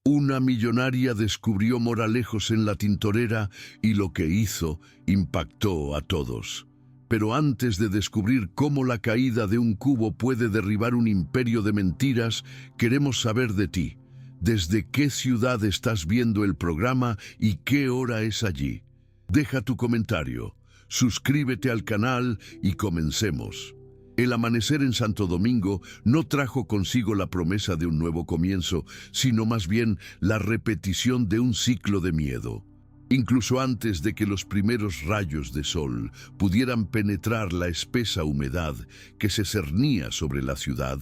Una millonaria descubrió moralejos en la tintorera y lo que hizo impactó a todos. Pero antes de descubrir cómo la caída de un cubo puede derribar un imperio de mentiras, queremos saber de ti. ¿Desde qué ciudad estás viendo el programa y qué hora es allí? Deja tu comentario, suscríbete al canal y comencemos. El amanecer en Santo Domingo no trajo consigo la promesa de un nuevo comienzo, sino más bien la repetición de un ciclo de miedo. Incluso antes de que los primeros rayos de sol pudieran penetrar la espesa humedad que se cernía sobre la ciudad,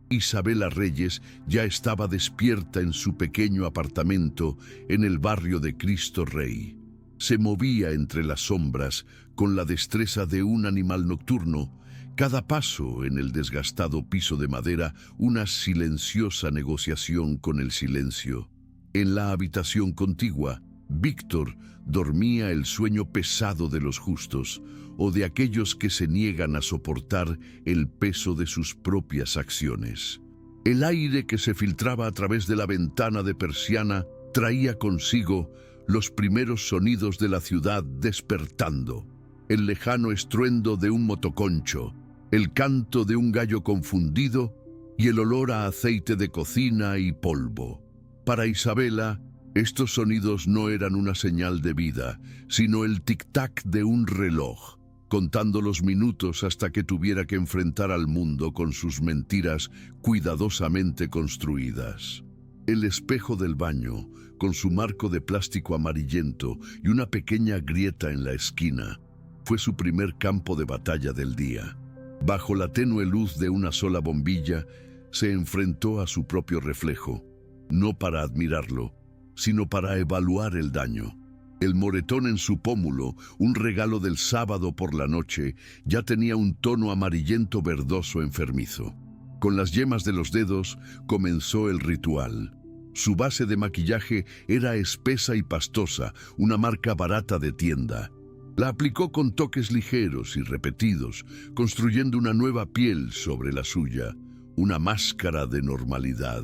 Isabela Reyes ya estaba despierta en su pequeño apartamento en el barrio de Cristo Rey. Se movía entre las sombras con la destreza de un animal nocturno. Cada paso en el desgastado piso de madera, una silenciosa negociación con el silencio. En la habitación contigua, Víctor dormía el sueño pesado de los justos o de aquellos que se niegan a soportar el peso de sus propias acciones. El aire que se filtraba a través de la ventana de persiana traía consigo los primeros sonidos de la ciudad despertando. El lejano estruendo de un motoconcho, el canto de un gallo confundido y el olor a aceite de cocina y polvo. Para Isabela, estos sonidos no eran una señal de vida, sino el tic-tac de un reloj, contando los minutos hasta que tuviera que enfrentar al mundo con sus mentiras cuidadosamente construidas. El espejo del baño, con su marco de plástico amarillento y una pequeña grieta en la esquina, fue su primer campo de batalla del día. Bajo la tenue luz de una sola bombilla, se enfrentó a su propio reflejo, no para admirarlo, sino para evaluar el daño. El moretón en su pómulo, un regalo del sábado por la noche, ya tenía un tono amarillento verdoso enfermizo. Con las yemas de los dedos comenzó el ritual. Su base de maquillaje era espesa y pastosa, una marca barata de tienda. La aplicó con toques ligeros y repetidos, construyendo una nueva piel sobre la suya, una máscara de normalidad.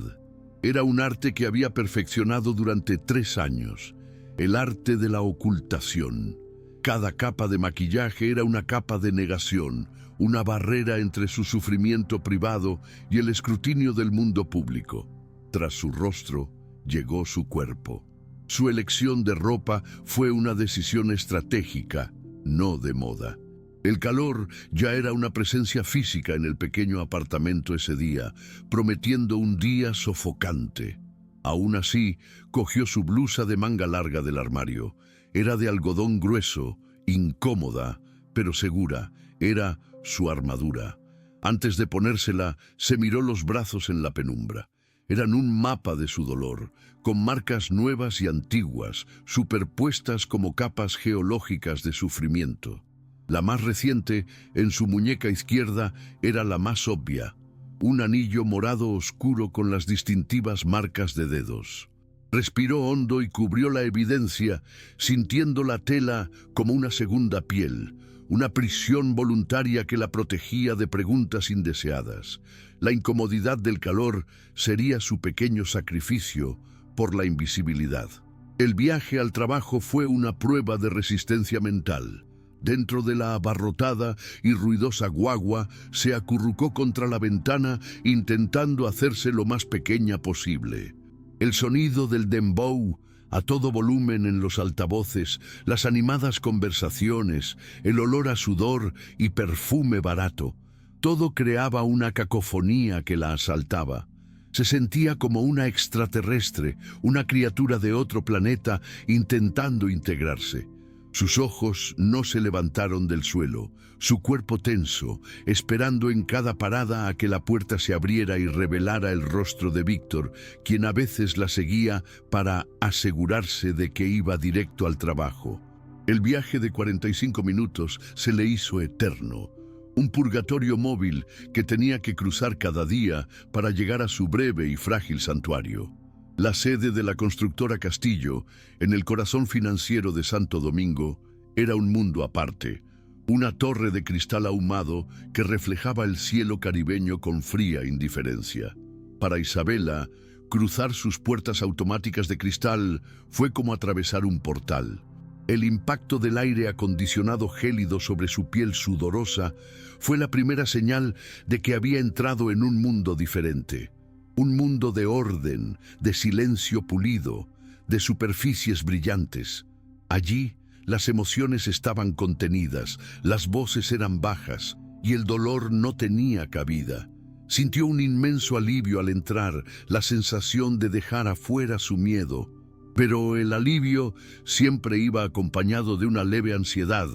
Era un arte que había perfeccionado durante 3 años, el arte de la ocultación. Cada capa de maquillaje era una capa de negación, una barrera entre su sufrimiento privado y el escrutinio del mundo público. Tras su rostro llegó su cuerpo. Su elección de ropa fue una decisión estratégica, no de moda. El calor ya era una presencia física en el pequeño apartamento ese día, prometiendo un día sofocante. Aún así, cogió su blusa de manga larga del armario. Era de algodón grueso, incómoda, pero segura. Era su armadura. Antes de ponérsela, se miró los brazos en la penumbra. Eran un mapa de su dolor, con marcas nuevas y antiguas, superpuestas como capas geológicas de sufrimiento. La más reciente, en su muñeca izquierda, era la más obvia, un anillo morado oscuro con las distintivas marcas de dedos. Respiró hondo y cubrió la evidencia, sintiendo la tela como una segunda piel, una prisión voluntaria que la protegía de preguntas indeseadas. La incomodidad del calor sería su pequeño sacrificio por la invisibilidad. El viaje al trabajo fue una prueba de resistencia mental. Dentro de la abarrotada y ruidosa guagua, se acurrucó contra la ventana intentando hacerse lo más pequeña posible. El sonido del dembow a todo volumen en los altavoces, las animadas conversaciones, el olor a sudor y perfume barato, todo creaba una cacofonía que la asaltaba. Se sentía como una extraterrestre, una criatura de otro planeta intentando integrarse. Sus ojos no se levantaron del suelo, su cuerpo tenso, esperando en cada parada a que la puerta se abriera y revelara el rostro de Víctor, quien a veces la seguía para asegurarse de que iba directo al trabajo. El viaje de 45 minutos se le hizo eterno, un purgatorio móvil que tenía que cruzar cada día para llegar a su breve y frágil santuario. La sede de la constructora Castillo, en el corazón financiero de Santo Domingo, era un mundo aparte, una torre de cristal ahumado que reflejaba el cielo caribeño con fría indiferencia. Para Isabela, Cruzar sus puertas automáticas de cristal fue como atravesar un portal. El impacto del aire acondicionado gélido sobre su piel sudorosa fue la primera señal de que había entrado en un mundo diferente. Un mundo de orden, de silencio pulido, de superficies brillantes. Allí, las emociones estaban contenidas, las voces eran bajas y el dolor no tenía cabida. Sintió un inmenso alivio al entrar, la sensación de dejar afuera su miedo. Pero el alivio siempre iba acompañado de una leve ansiedad,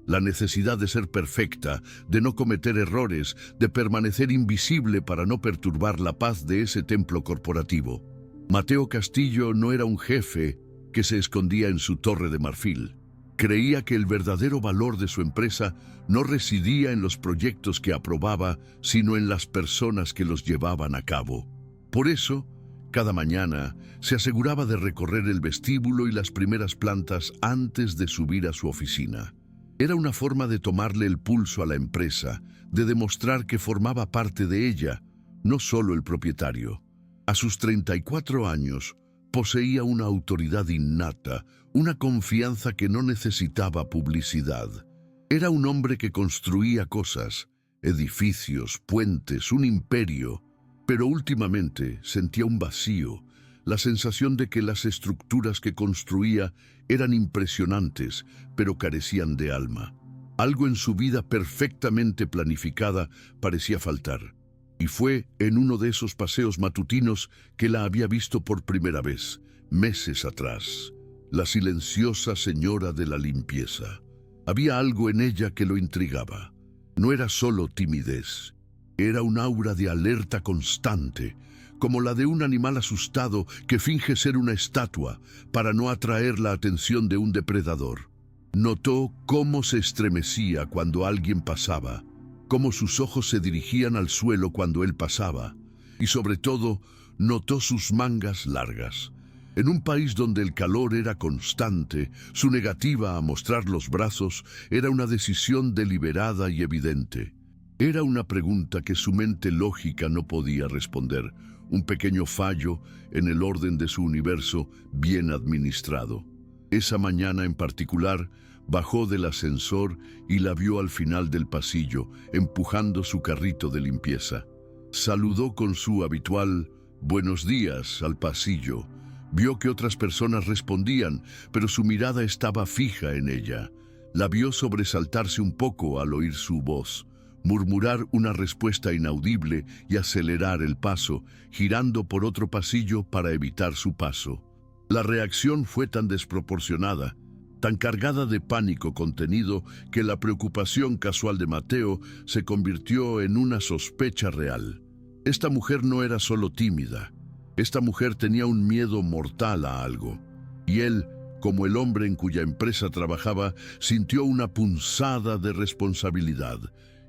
la necesidad de ser perfecta, de no cometer errores, de permanecer invisible para no perturbar la paz de ese templo corporativo. Mateo Castillo no era un jefe que se escondía en su torre de marfil. Creía que el verdadero valor de su empresa no residía en los proyectos que aprobaba, sino en las personas que los llevaban a cabo. Por eso, cada mañana se aseguraba de recorrer el vestíbulo y las primeras plantas antes de subir a su oficina. Era una forma de tomarle el pulso a la empresa, de demostrar que formaba parte de ella, no solo el propietario. A sus 34 años, poseía una autoridad innata, una confianza que no necesitaba publicidad. Era un hombre que construía cosas, edificios, puentes, un imperio, pero últimamente sentía un vacío, la sensación de que las estructuras que construía eran impresionantes, pero carecían de alma. Algo en su vida perfectamente planificada parecía faltar. Y fue en uno de esos paseos matutinos que la había visto por primera vez, meses atrás. La silenciosa señora de la limpieza. Había algo en ella que lo intrigaba. No era solo timidez. Era un aura de alerta constante, como la de un animal asustado que finge ser una estatua para no atraer la atención de un depredador. Notó cómo se estremecía cuando alguien pasaba, cómo sus ojos se dirigían al suelo cuando él pasaba, y sobre todo, notó sus mangas largas. En un país donde el calor era constante, su negativa a mostrar los brazos era una decisión deliberada y evidente. Era una pregunta que su mente lógica no podía responder, un pequeño fallo en el orden de su universo bien administrado. Esa mañana en particular, bajó del ascensor y la vio al final del pasillo, empujando su carrito de limpieza. Saludó con su habitual «buenos días» al pasillo. Vio que otras personas respondían, pero su mirada estaba fija en ella. La vio sobresaltarse un poco al oír su voz, murmurar una respuesta inaudible y acelerar el paso, girando por otro pasillo para evitar su paso. La reacción fue tan desproporcionada, tan cargada de pánico contenido, que la preocupación casual de Mateo se convirtió en una sospecha real. Esta mujer no era solo tímida. Esta mujer tenía un miedo mortal a algo. Y él, como el hombre en cuya empresa trabajaba, sintió una punzada de responsabilidad.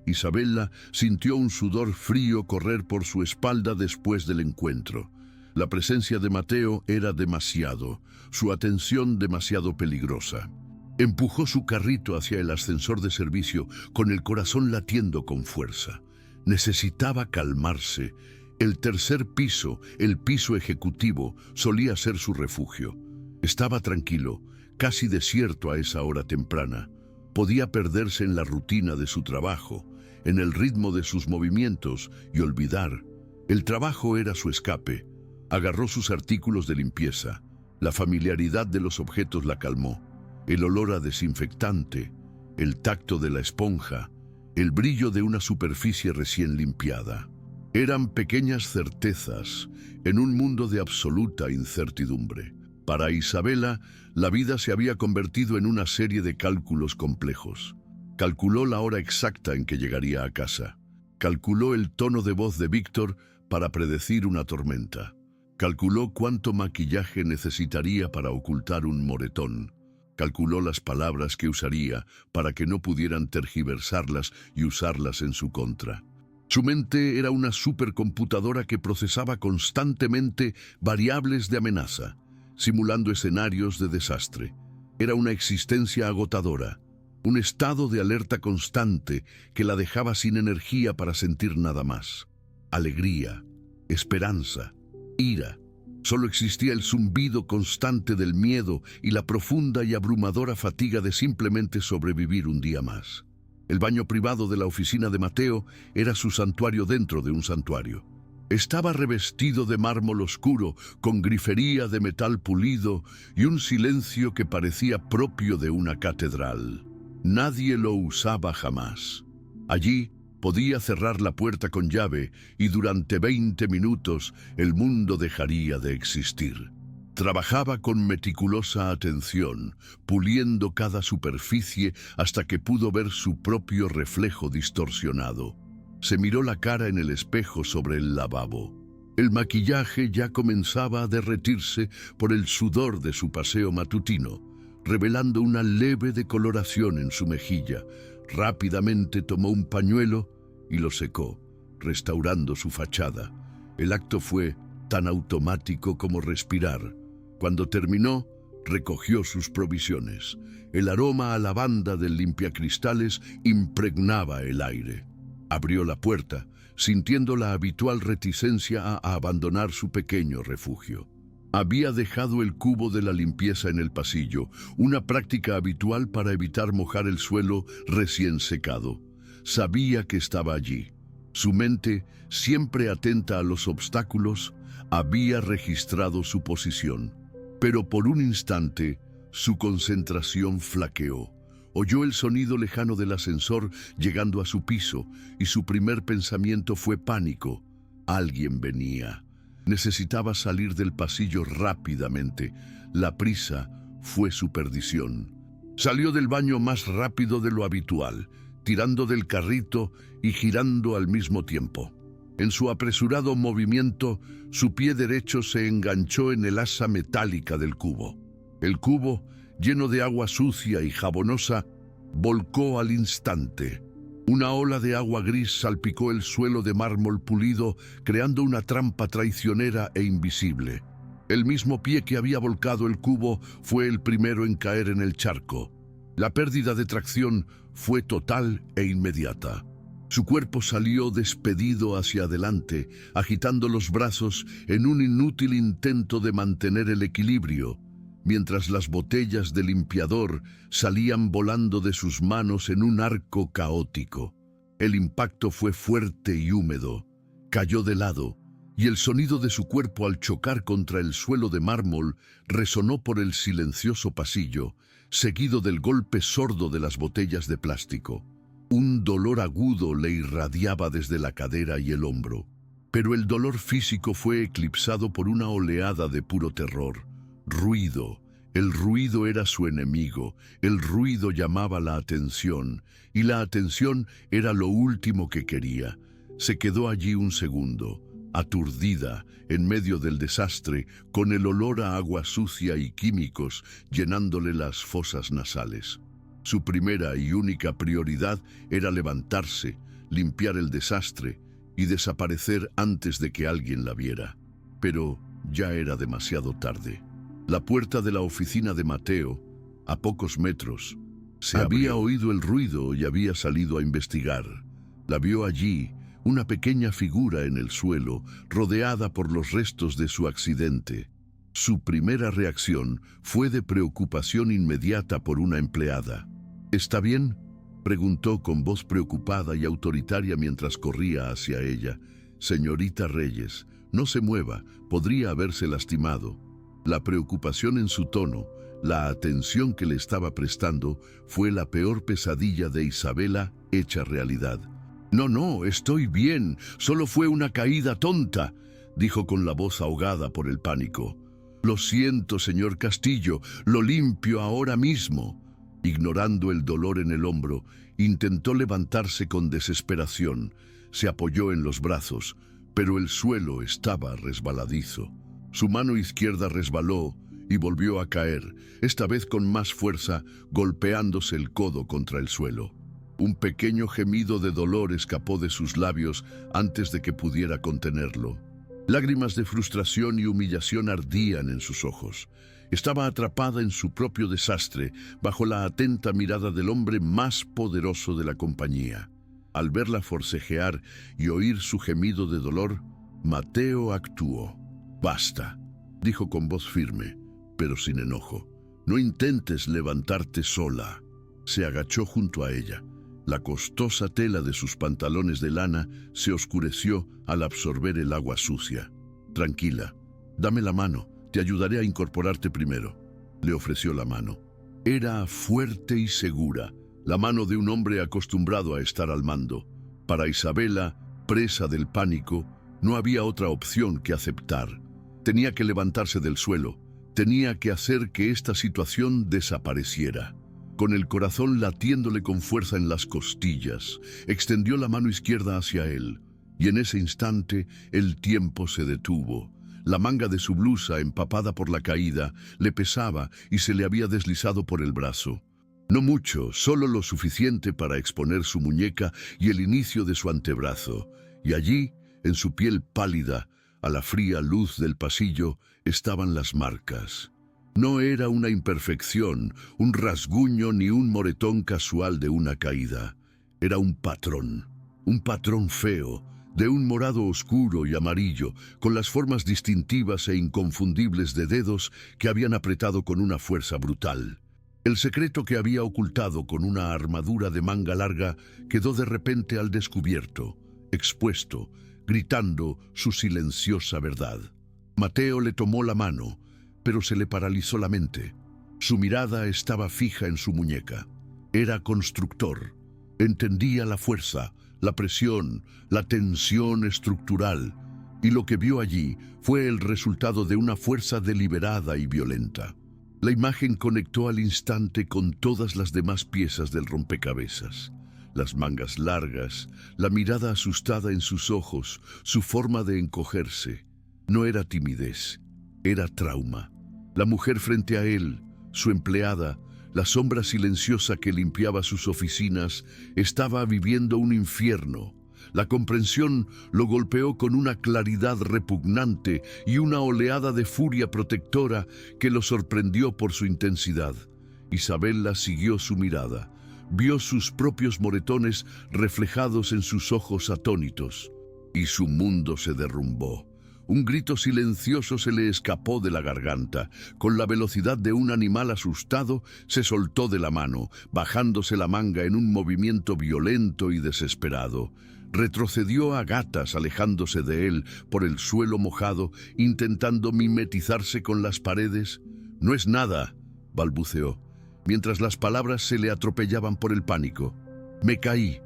Isabela sintió un sudor frío correr por su espalda después del encuentro. La presencia de Mateo era demasiado, su atención demasiado peligrosa. Empujó su carrito hacia el ascensor de servicio con el corazón latiendo con fuerza. Necesitaba calmarse. El tercer piso, el piso ejecutivo, solía ser su refugio. Estaba tranquilo, casi desierto a esa hora temprana. Podía perderse en la rutina de su trabajo, en el ritmo de sus movimientos y olvidar. El trabajo era su escape. Agarró sus artículos de limpieza. La familiaridad de los objetos la calmó. El olor a desinfectante, el tacto de la esponja, el brillo de una superficie recién limpiada. Eran pequeñas certezas en un mundo de absoluta incertidumbre. Para Isabela, la vida se había convertido en una serie de cálculos complejos. Calculó la hora exacta en que llegaría a casa. Calculó el tono de voz de Víctor para predecir una tormenta. Calculó cuánto maquillaje necesitaría para ocultar un moretón. Calculó las palabras que usaría para que no pudieran tergiversarlas y usarlas en su contra. Su mente era una supercomputadora que procesaba constantemente variables de amenaza, simulando escenarios de desastre. Era una existencia agotadora, un estado de alerta constante que la dejaba sin energía para sentir nada más. Alegría, esperanza, ira, Solo existía el zumbido constante del miedo y la profunda y abrumadora fatiga de simplemente sobrevivir un día más. El baño privado de la oficina de Mateo era su santuario dentro de un santuario. Estaba revestido de mármol oscuro, con grifería de metal pulido y un silencio que parecía propio de una catedral. Nadie lo usaba jamás. Allí podía cerrar la puerta con llave y durante 20 minutos el mundo dejaría de existir. Trabajaba con meticulosa atención, puliendo cada superficie hasta que pudo ver su propio reflejo distorsionado. Se miró la cara en el espejo sobre el lavabo. El maquillaje ya comenzaba a derretirse por el sudor de su paseo matutino, revelando una leve decoloración en su mejilla. Rápidamente tomó un pañuelo y lo secó, restaurando su fachada. El acto fue tan automático como respirar. Cuando terminó, recogió sus provisiones. El aroma a lavanda del limpiacristales impregnaba el aire. Abrió la puerta, sintiendo la habitual reticencia a abandonar su pequeño refugio. Había dejado el cubo de la limpieza en el pasillo, una práctica habitual para evitar mojar el suelo recién secado. Sabía que estaba allí. Su mente, siempre atenta a los obstáculos, había registrado su posición. Pero por un instante, su concentración flaqueó. Oyó el sonido lejano del ascensor llegando a su piso y su primer pensamiento fue pánico. Alguien venía. Necesitaba salir del pasillo rápidamente. La prisa fue su perdición. Salió del baño más rápido de lo habitual, tirando del carrito y girando al mismo tiempo. En su apresurado movimiento, su pie derecho se enganchó en el asa metálica del cubo. El cubo, lleno de agua sucia y jabonosa, volcó al instante. Una ola de agua gris salpicó el suelo de mármol pulido, creando una trampa traicionera e invisible. El mismo pie que había volcado el cubo fue el primero en caer en el charco. La pérdida de tracción fue total e inmediata. Su cuerpo salió despedido hacia adelante, agitando los brazos en un inútil intento de mantener el equilibrio, mientras las botellas de limpiador salían volando de sus manos en un arco caótico. El impacto fue fuerte y húmedo. Cayó de lado, y el sonido de su cuerpo al chocar contra el suelo de mármol resonó por el silencioso pasillo, seguido del golpe sordo de las botellas de plástico. Un dolor agudo le irradiaba desde la cadera y el hombro, pero el dolor físico fue eclipsado por una oleada de puro terror. Ruido. El ruido era su enemigo, el ruido llamaba la atención, y la atención era lo último que quería. Se quedó allí un segundo, aturdida, en medio del desastre, con el olor a agua sucia y químicos llenándole las fosas nasales. Su primera y única prioridad era levantarse, limpiar el desastre y desaparecer antes de que alguien la viera. Pero ya era demasiado tarde. La puerta de la oficina de Mateo, a pocos metros, se había oído el ruido y había salido a investigar. La vio allí, una pequeña figura en el suelo, rodeada por los restos de su accidente. Su primera reacción fue de preocupación inmediata por una empleada. ¿Está bien?, preguntó con voz preocupada y autoritaria mientras corría hacia ella. Señorita Reyes, no se mueva, podría haberse lastimado. La preocupación en su tono, la atención que le estaba prestando, fue la peor pesadilla de Isabela hecha realidad. No, estoy bien, solo fue una caída tonta, dijo con la voz ahogada por el pánico. Lo siento, señor Castillo, lo limpio ahora mismo. Ignorando el dolor en el hombro, intentó levantarse con desesperación. Se apoyó en los brazos, pero el suelo estaba resbaladizo. Su mano izquierda resbaló y volvió a caer, esta vez con más fuerza, golpeándose el codo contra el suelo. Un pequeño gemido de dolor escapó de sus labios antes de que pudiera contenerlo. Lágrimas de frustración y humillación ardían en sus ojos. Estaba atrapada en su propio desastre, bajo la atenta mirada del hombre más poderoso de la compañía. Al verla forcejear y oír su gemido de dolor, Mateo actuó. Basta. dijo con voz firme, pero sin enojo. No intentes levantarte sola. Se agachó junto a ella. La costosa tela de sus pantalones de lana se oscureció al absorber el agua sucia. Tranquila, dame la mano, te ayudaré a incorporarte primero. Le ofreció la mano. Era fuerte y segura, la mano de un hombre acostumbrado a estar al mando. Para Isabela, presa del pánico, no había otra opción que aceptar. Tenía que levantarse del suelo, tenía que hacer que esta situación desapareciera. Con el corazón latiéndole con fuerza en las costillas, extendió la mano izquierda hacia él, y en ese instante el tiempo se detuvo. La manga de su blusa, empapada por la caída, le pesaba y se le había deslizado por el brazo. No mucho, solo lo suficiente para exponer su muñeca y el inicio de su antebrazo, y allí, en su piel pálida, a la fría luz del pasillo, estaban las marcas. No era una imperfección, un rasguño ni un moretón casual de una caída. Era un patrón feo, de un morado oscuro y amarillo, con las formas distintivas e inconfundibles de dedos que habían apretado con una fuerza brutal. El secreto que había ocultado con una armadura de manga larga quedó de repente al descubierto, expuesto, gritando su silenciosa verdad. Mateo le tomó la mano, pero se le paralizó la mente. Su mirada estaba fija en su muñeca. Era constructor. Entendía la fuerza, la presión, la tensión estructural, y lo que vio allí fue el resultado de una fuerza deliberada y violenta. La imagen conectó al instante con todas las demás piezas del rompecabezas. Las mangas largas, la mirada asustada en sus ojos, su forma de encogerse. No era timidez, era trauma. La mujer frente a él, su empleada, la sombra silenciosa que limpiaba sus oficinas, estaba viviendo un infierno. La comprensión lo golpeó con una claridad repugnante y una oleada de furia protectora que lo sorprendió por su intensidad. Isabela siguió su mirada. Vio sus propios moretones reflejados en sus ojos atónitos, y su mundo se derrumbó. Un grito silencioso se le escapó de la garganta. Con la velocidad de un animal asustado, se soltó de la mano, bajándose la manga en un movimiento violento y desesperado. Retrocedió a gatas, alejándose de él por el suelo mojado, intentando mimetizarse con las paredes. «No es nada», balbuceó, mientras las palabras se le atropellaban por el pánico. Me caí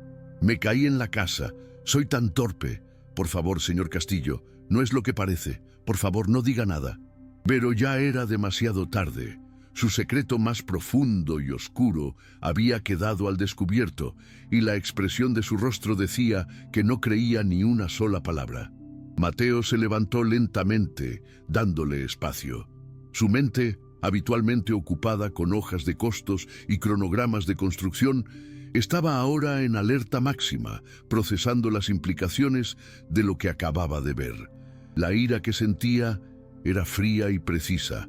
en la casa. Soy tan torpe. Por favor, señor Castillo, no es lo que parece. Por favor, no diga nada». Pero ya era demasiado tarde. Su secreto más profundo y oscuro había quedado al descubierto, y la expresión de su rostro decía que no creía ni una sola palabra. Mateo se levantó lentamente, dándole espacio. Su mente, habitualmente ocupada con hojas de costos y cronogramas de construcción, estaba ahora en alerta máxima, procesando las implicaciones de lo que acababa de ver. La ira que sentía era fría y precisa,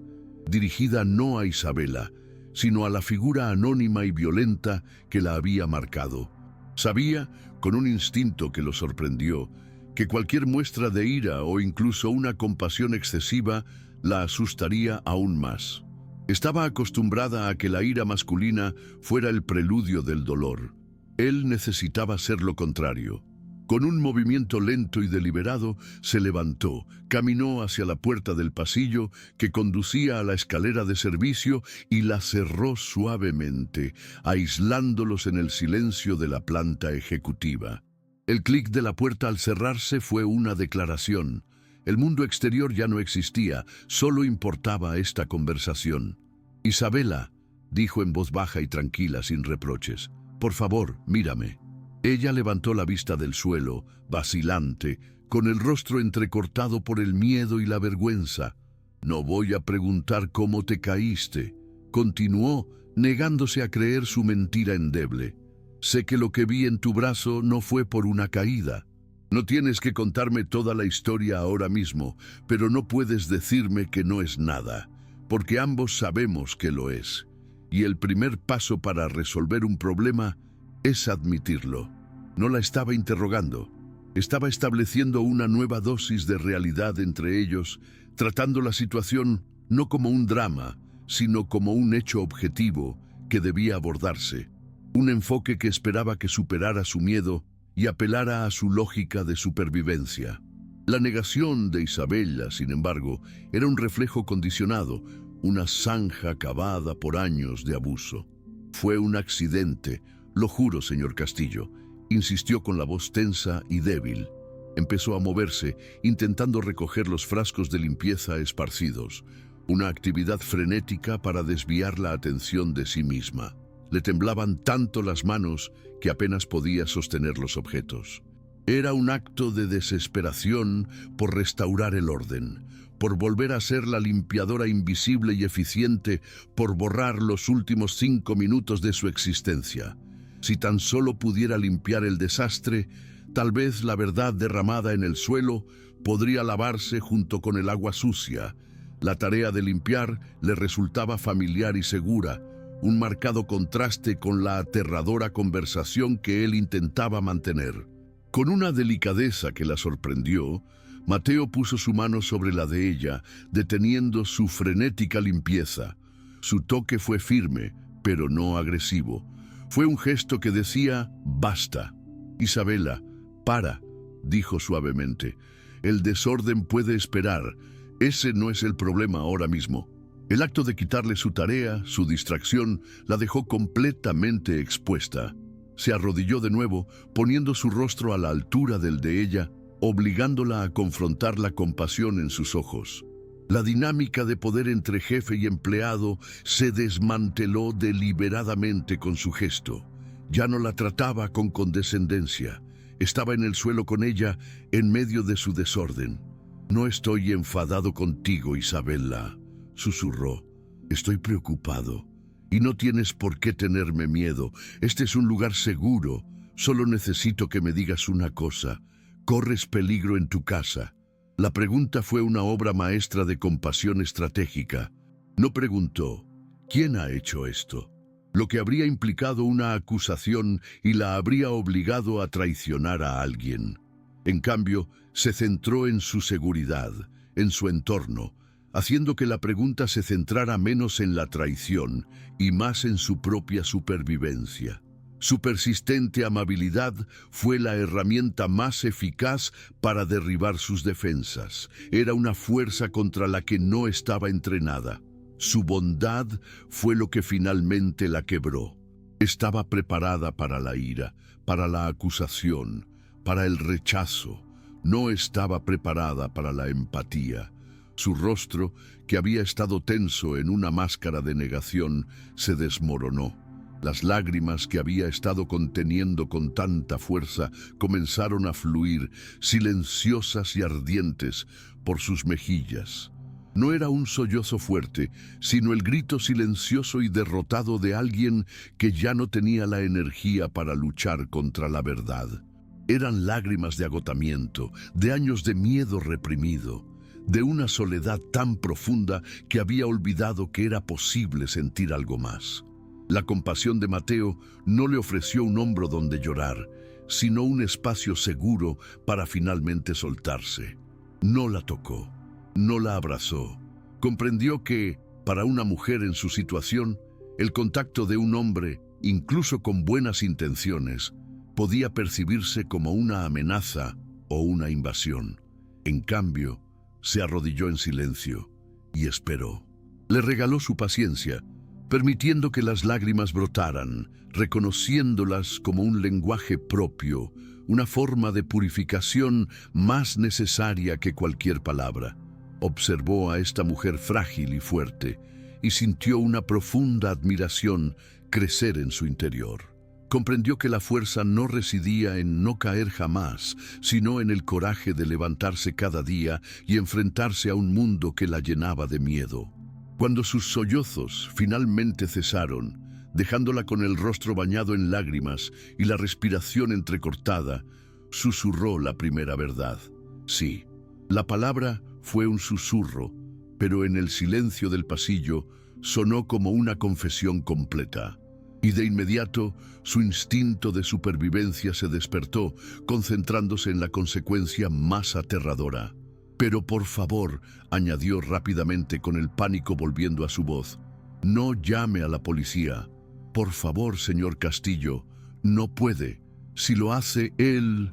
dirigida no a Isabela, sino a la figura anónima y violenta que la había marcado. Sabía, con un instinto que lo sorprendió, que cualquier muestra de ira o incluso una compasión excesiva la asustaría aún más. Estaba acostumbrada a que la ira masculina fuera el preludio del dolor. Él necesitaba ser lo contrario. Con un movimiento lento y deliberado, se levantó, caminó hacia la puerta del pasillo que conducía a la escalera de servicio y la cerró suavemente, aislándolos en el silencio de la planta ejecutiva. El clic de la puerta al cerrarse fue una declaración. El mundo exterior ya no existía, solo importaba esta conversación. «Isabela», dijo en voz baja y tranquila, sin reproches, «por favor, mírame». Ella levantó la vista del suelo, vacilante, con el rostro entrecortado por el miedo y la vergüenza. «No voy a preguntar cómo te caíste», continuó, negándose a creer su mentira endeble. «Sé que lo que vi en tu brazo no fue por una caída. No tienes que contarme toda la historia ahora mismo, pero no puedes decirme que no es nada, porque ambos sabemos que lo es. Y el primer paso para resolver un problema es admitirlo». No la estaba interrogando. Estaba estableciendo una nueva dosis de realidad entre ellos, tratando la situación no como un drama, sino como un hecho objetivo que debía abordarse. Un enfoque que esperaba que superara su miedo y apelara a su lógica de supervivencia. La negación de Isabella, sin embargo, era un reflejo condicionado, una zanja cavada por años de abuso. Fue un accidente, lo juro, señor Castillo, insistió con la voz tensa y débil. Empezó a moverse, intentando recoger los frascos de limpieza esparcidos, una actividad frenética para desviar la atención de sí misma. Le temblaban tanto las manos que apenas podía sostener los objetos. Era un acto de desesperación por restaurar el orden, por volver a ser la limpiadora invisible y eficiente, por borrar los últimos 5 minutos de su existencia. Si tan solo pudiera limpiar el desastre, tal vez la verdad derramada en el suelo podría lavarse junto con el agua sucia. La tarea de limpiar le resultaba familiar y segura, un marcado contraste con la aterradora conversación que él intentaba mantener. Con una delicadeza que la sorprendió, Mateo puso su mano sobre la de ella, deteniendo su frenética limpieza. Su toque fue firme, pero no agresivo. Fue un gesto que decía, «Basta». «Isabella, para», dijo suavemente. «El desorden puede esperar. Ese no es el problema ahora mismo». El acto de quitarle su tarea, su distracción, la dejó completamente expuesta. Se arrodilló de nuevo, poniendo su rostro a la altura del de ella, obligándola a confrontar la compasión en sus ojos. La dinámica de poder entre jefe y empleado se desmanteló deliberadamente con su gesto. Ya no la trataba con condescendencia. Estaba en el suelo con ella, en medio de su desorden. «No estoy enfadado contigo, Isabella», susurró. «Estoy preocupado. Y no tienes por qué tenerme miedo. Este es un lugar seguro. Solo necesito que me digas una cosa. ¿Corres peligro en tu casa?» La pregunta fue una obra maestra de compasión estratégica. No preguntó, ¿quién ha hecho esto?, lo que habría implicado una acusación y la habría obligado a traicionar a alguien. En cambio, se centró en su seguridad, en su entorno, haciendo que la pregunta se centrara menos en la traición y más en su propia supervivencia. Su persistente amabilidad fue la herramienta más eficaz para derribar sus defensas. Era una fuerza contra la que no estaba entrenada. Su bondad fue lo que finalmente la quebró. Estaba preparada para la ira, para la acusación, para el rechazo. No estaba preparada para la empatía. Su rostro, que había estado tenso en una máscara de negación, se desmoronó. Las lágrimas que había estado conteniendo con tanta fuerza comenzaron a fluir, silenciosas y ardientes, por sus mejillas. No era un sollozo fuerte, sino el grito silencioso y derrotado de alguien que ya no tenía la energía para luchar contra la verdad. Eran lágrimas de agotamiento, de años de miedo reprimido, de una soledad tan profunda que había olvidado que era posible sentir algo más. La compasión de Mateo no le ofreció un hombro donde llorar, sino un espacio seguro para finalmente soltarse. No la tocó, no la abrazó. Comprendió que, para una mujer en su situación, el contacto de un hombre, incluso con buenas intenciones, podía percibirse como una amenaza o una invasión. En cambio, se arrodilló en silencio y esperó. Le regaló su paciencia, permitiendo que las lágrimas brotaran, reconociéndolas como un lenguaje propio, una forma de purificación más necesaria que cualquier palabra. Observó a esta mujer frágil y fuerte y sintió una profunda admiración crecer en su interior. Comprendió que la fuerza no residía en no caer jamás, sino en el coraje de levantarse cada día y enfrentarse a un mundo que la llenaba de miedo. Cuando sus sollozos finalmente cesaron, dejándola con el rostro bañado en lágrimas y la respiración entrecortada, susurró la primera verdad. Sí, la palabra fue un susurro, pero en el silencio del pasillo sonó como una confesión completa. Y de inmediato, su instinto de supervivencia se despertó, concentrándose en la consecuencia más aterradora. Pero por favor, añadió rápidamente con el pánico volviendo a su voz, no llame a la policía. Por favor, señor Castillo, no puede. Si lo hace, él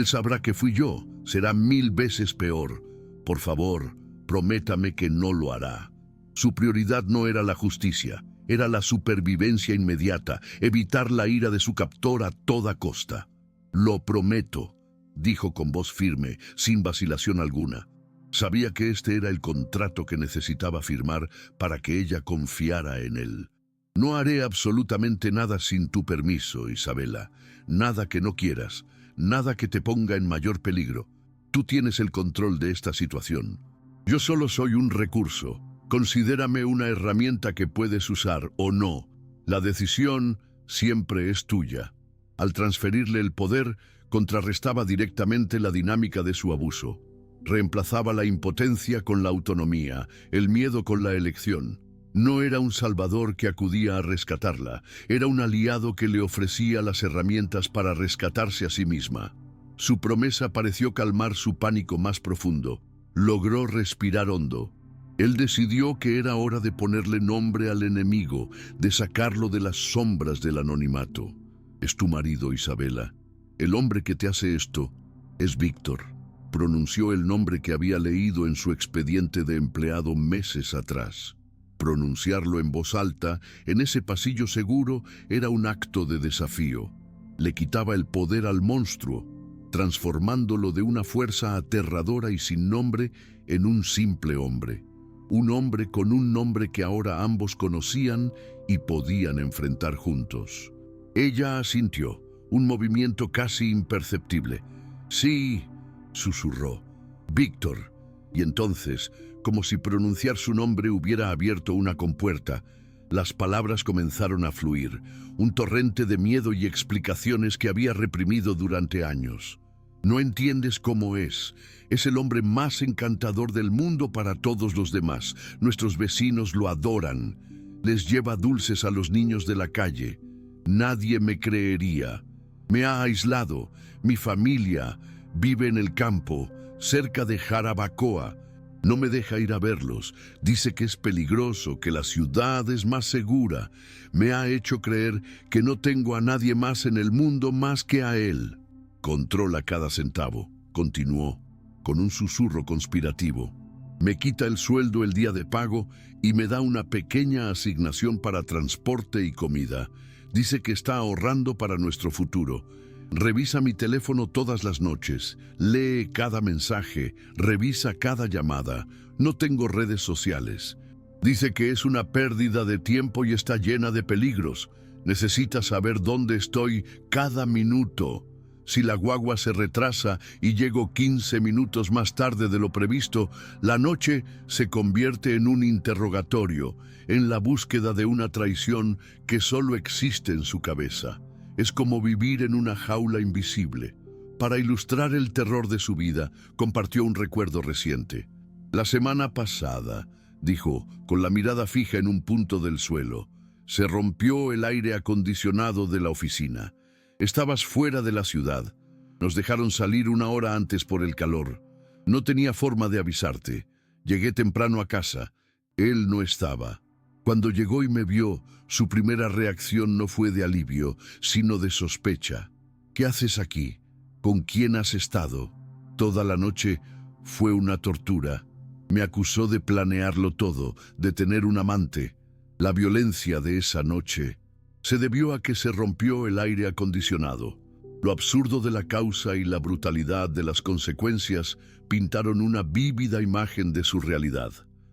sabrá que fui yo. Será 1000 veces peor. Por favor, prométame que no lo hará. Su prioridad no era la justicia, era la supervivencia inmediata, evitar la ira de su captor a toda costa. Lo prometo, dijo con voz firme, sin vacilación alguna. Sabía que este era el contrato que necesitaba firmar para que ella confiara en él. No haré absolutamente nada sin tu permiso, Isabela. Nada que no quieras, nada que te ponga en mayor peligro. Tú tienes el control de esta situación. Yo solo soy un recurso. Considérame una herramienta que puedes usar o no. La decisión siempre es tuya. Al transferirle el poder, contrarrestaba directamente la dinámica de su abuso. Reemplazaba la impotencia con la autonomía, el miedo con la elección. No era un salvador que acudía a rescatarla, era un aliado que le ofrecía las herramientas para rescatarse a sí misma. Su promesa pareció calmar su pánico más profundo. Logró respirar hondo. Él decidió que era hora de ponerle nombre al enemigo, de sacarlo de las sombras del anonimato. Es tu marido, Isabela. El hombre que te hace esto es Víctor. Pronunció el nombre que había leído en su expediente de empleado meses atrás. Pronunciarlo en voz alta, en ese pasillo seguro, era un acto de desafío. Le quitaba el poder al monstruo, transformándolo de una fuerza aterradora y sin nombre en un simple hombre. Un hombre con un nombre que ahora ambos conocían y podían enfrentar juntos. Ella asintió, un movimiento casi imperceptible. Sí, susurró. Víctor. Y entonces, como si pronunciar su nombre hubiera abierto una compuerta, las palabras comenzaron a fluir, un torrente de miedo y explicaciones que había reprimido durante años. No entiendes cómo es el hombre más encantador del mundo para todos los demás. Nuestros vecinos lo adoran. Les lleva dulces a los niños de la calle. Nadie me creería. Me ha aislado. Mi familia vive en el campo, cerca de Jarabacoa. No me deja ir a verlos. Dice que es peligroso, que la ciudad es más segura. Me ha hecho creer que no tengo a nadie más en el mundo más que a él. Controla cada centavo, continuó, con un susurro conspirativo. Me quita el sueldo el día de pago y me da una pequeña asignación para transporte y comida. Dice que está ahorrando para nuestro futuro. Revisa mi teléfono todas las noches, lee cada mensaje, revisa cada llamada. No tengo redes sociales. Dice que es una pérdida de tiempo y está llena de peligros. Necesita saber dónde estoy cada minuto. Si la guagua se retrasa y llego 15 minutos más tarde de lo previsto, la noche se convierte en un interrogatorio, en la búsqueda de una traición que solo existe en su cabeza. Es como vivir en una jaula invisible. Para ilustrar el terror de su vida, compartió un recuerdo reciente. La semana pasada, dijo, con la mirada fija en un punto del suelo, se rompió el aire acondicionado de la oficina. Estabas fuera de la ciudad. Nos dejaron salir 1 hora antes por el calor. No tenía forma de avisarte. Llegué temprano a casa. Él no estaba. Cuando llegó y me vio, su primera reacción no fue de alivio, sino de sospecha. ¿Qué haces aquí? ¿Con quién has estado? Toda la noche fue una tortura. Me acusó de planearlo todo, de tener un amante. La violencia de esa noche se debió a que se rompió el aire acondicionado. Lo absurdo de la causa y la brutalidad de las consecuencias pintaron una vívida imagen de su realidad.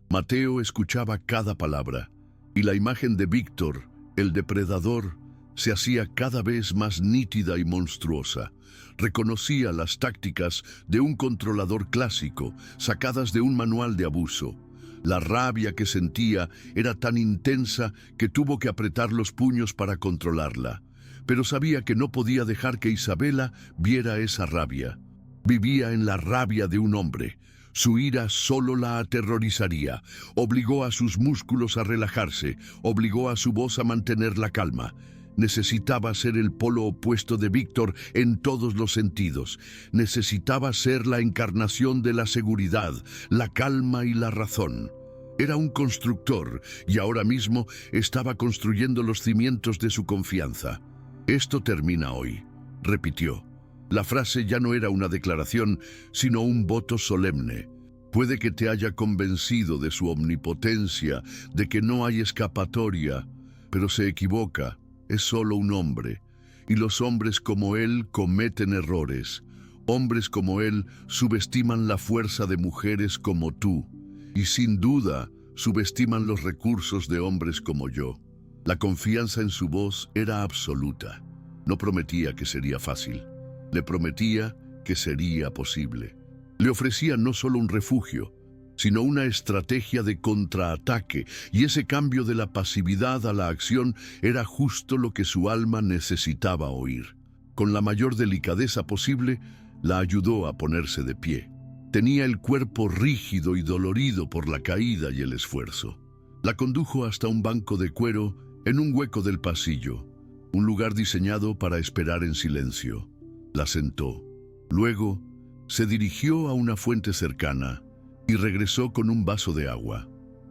Mateo escuchaba cada palabra, y la imagen de Víctor, el depredador, se hacía cada vez más nítida y monstruosa. Reconocía las tácticas de un controlador clásico, sacadas de un manual de abuso. La rabia que sentía era tan intensa que tuvo que apretar los puños para controlarla. Pero sabía que no podía dejar que Isabela viera esa rabia. Vivía en la rabia de un hombre. Su ira solo la aterrorizaría. Obligó a sus músculos a relajarse, obligó a su voz a mantener la calma. Necesitaba ser el polo opuesto de Víctor en todos los sentidos. Necesitaba ser la encarnación de la seguridad, la calma y la razón. Era un constructor y ahora mismo estaba construyendo los cimientos de su confianza. «Esto termina hoy», repitió. La frase ya no era una declaración, sino un voto solemne. Puede que te haya convencido de su omnipotencia, de que no hay escapatoria, pero se equivoca. Es solo un hombre, y los hombres como él cometen errores. Hombres como él subestiman la fuerza de mujeres como tú, y sin duda subestiman los recursos de hombres como yo. La confianza en su voz era absoluta. No prometía que sería fácil, le prometía que sería posible. Le ofrecía no solo un refugio, sino una estrategia de contraataque, y ese cambio de la pasividad a la acción era justo lo que su alma necesitaba oír. Con la mayor delicadeza posible, la ayudó a ponerse de pie. Tenía el cuerpo rígido y dolorido por la caída y el esfuerzo. La condujo hasta un banco de cuero en un hueco del pasillo, un lugar diseñado para esperar en silencio. La sentó. Luego, se dirigió a una fuente cercana y regresó con un vaso de agua.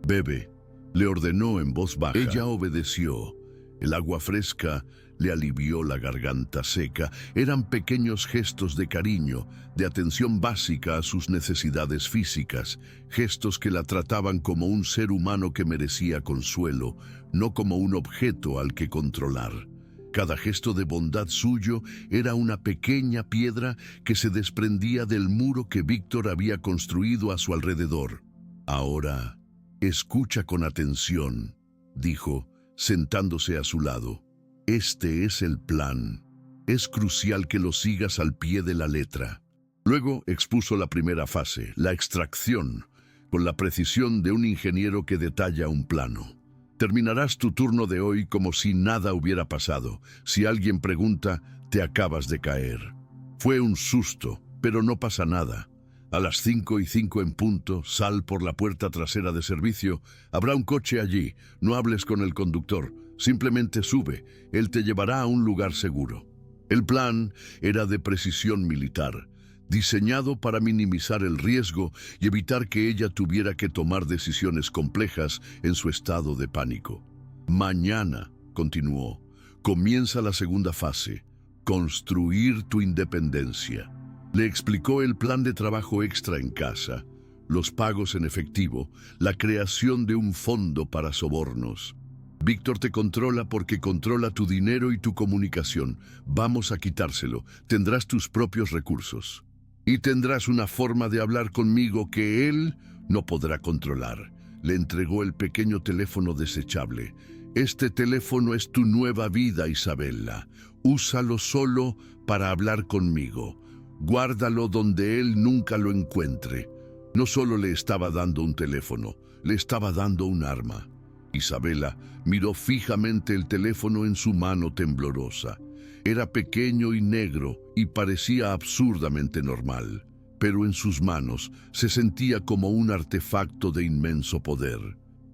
«Bebe», le ordenó en voz baja. Ella obedeció. El agua fresca le alivió la garganta seca. Eran pequeños gestos de cariño, de atención básica a sus necesidades físicas, gestos que la trataban como un ser humano que merecía consuelo, no como un objeto al que controlar. Cada gesto de bondad suyo era una pequeña piedra que se desprendía del muro que Víctor había construido a su alrededor. «Ahora, escucha con atención», dijo, sentándose a su lado. «Este es el plan. Es crucial que lo sigas al pie de la letra». Luego expuso la primera fase, la extracción, con la precisión de un ingeniero que detalla un plano. «Terminarás tu turno de hoy como si nada hubiera pasado. Si alguien pregunta, te acabas de caer. Fue un susto, pero no pasa nada. A las 5:05 en punto, sal por la puerta trasera de servicio. Habrá un coche allí. No hables con el conductor. Simplemente sube. Él te llevará a un lugar seguro». El plan era de precisión militar, diseñado para minimizar el riesgo y evitar que ella tuviera que tomar decisiones complejas en su estado de pánico. «Mañana», continuó, «comienza la segunda fase, construir tu independencia». Le explicó el plan de trabajo extra en casa, los pagos en efectivo, la creación de un fondo para sobornos. «Víctor te controla porque controla tu dinero y tu comunicación. Vamos a quitárselo. Tendrás tus propios recursos. Y tendrás una forma de hablar conmigo que él no podrá controlar». Le entregó el pequeño teléfono desechable. «Este teléfono es tu nueva vida, Isabella. Úsalo solo para hablar conmigo. Guárdalo donde él nunca lo encuentre». No solo le estaba dando un teléfono, le estaba dando un arma. Isabella miró fijamente el teléfono en su mano temblorosa. Era pequeño y negro y parecía absurdamente normal, pero en sus manos se sentía como un artefacto de inmenso poder.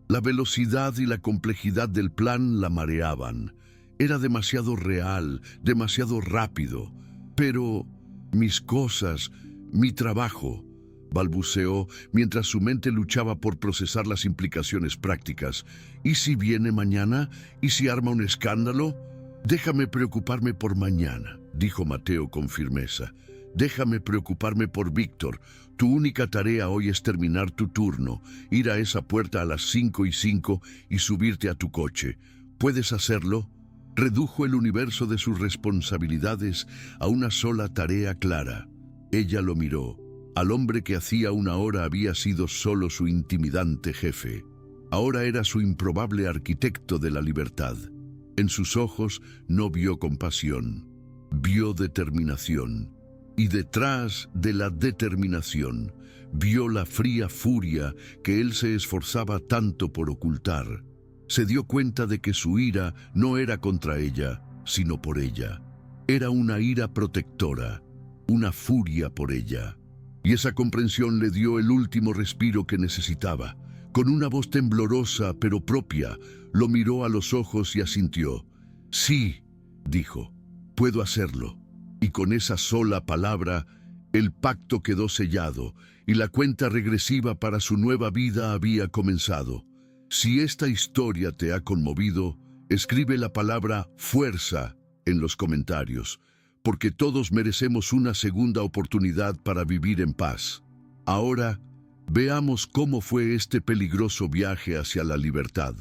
La velocidad y la complejidad del plan la mareaban. Era demasiado real, demasiado rápido. «Pero mis cosas, mi trabajo», balbuceó mientras su mente luchaba por procesar las implicaciones prácticas. «¿Y si viene mañana? ¿Y si arma un escándalo?» «Déjame preocuparme por mañana», dijo Mateo con firmeza. «Déjame preocuparme por Víctor. Tu única tarea hoy es terminar tu turno, ir a esa puerta a las 5:05 y subirte a tu coche. ¿Puedes hacerlo?» Redujo el universo de sus responsabilidades a una sola tarea clara. Ella lo miró. Al hombre que hacía una hora había sido solo su intimidante jefe. Ahora era su improbable arquitecto de la libertad. En sus ojos no vio compasión, vio determinación. Y detrás de la determinación, vio la fría furia que él se esforzaba tanto por ocultar. Se dio cuenta de que su ira no era contra ella, sino por ella. Era una ira protectora, una furia por ella. Y esa comprensión le dio el último respiro que necesitaba. Con una voz temblorosa pero propia, lo miró a los ojos y asintió. Sí, dijo, puedo hacerlo. Y con esa sola palabra, el pacto quedó sellado y la cuenta regresiva para su nueva vida había comenzado. Si esta historia te ha conmovido, escribe la palabra fuerza en los comentarios, porque todos merecemos una segunda oportunidad para vivir en paz. Ahora, veamos cómo fue este peligroso viaje hacia la libertad.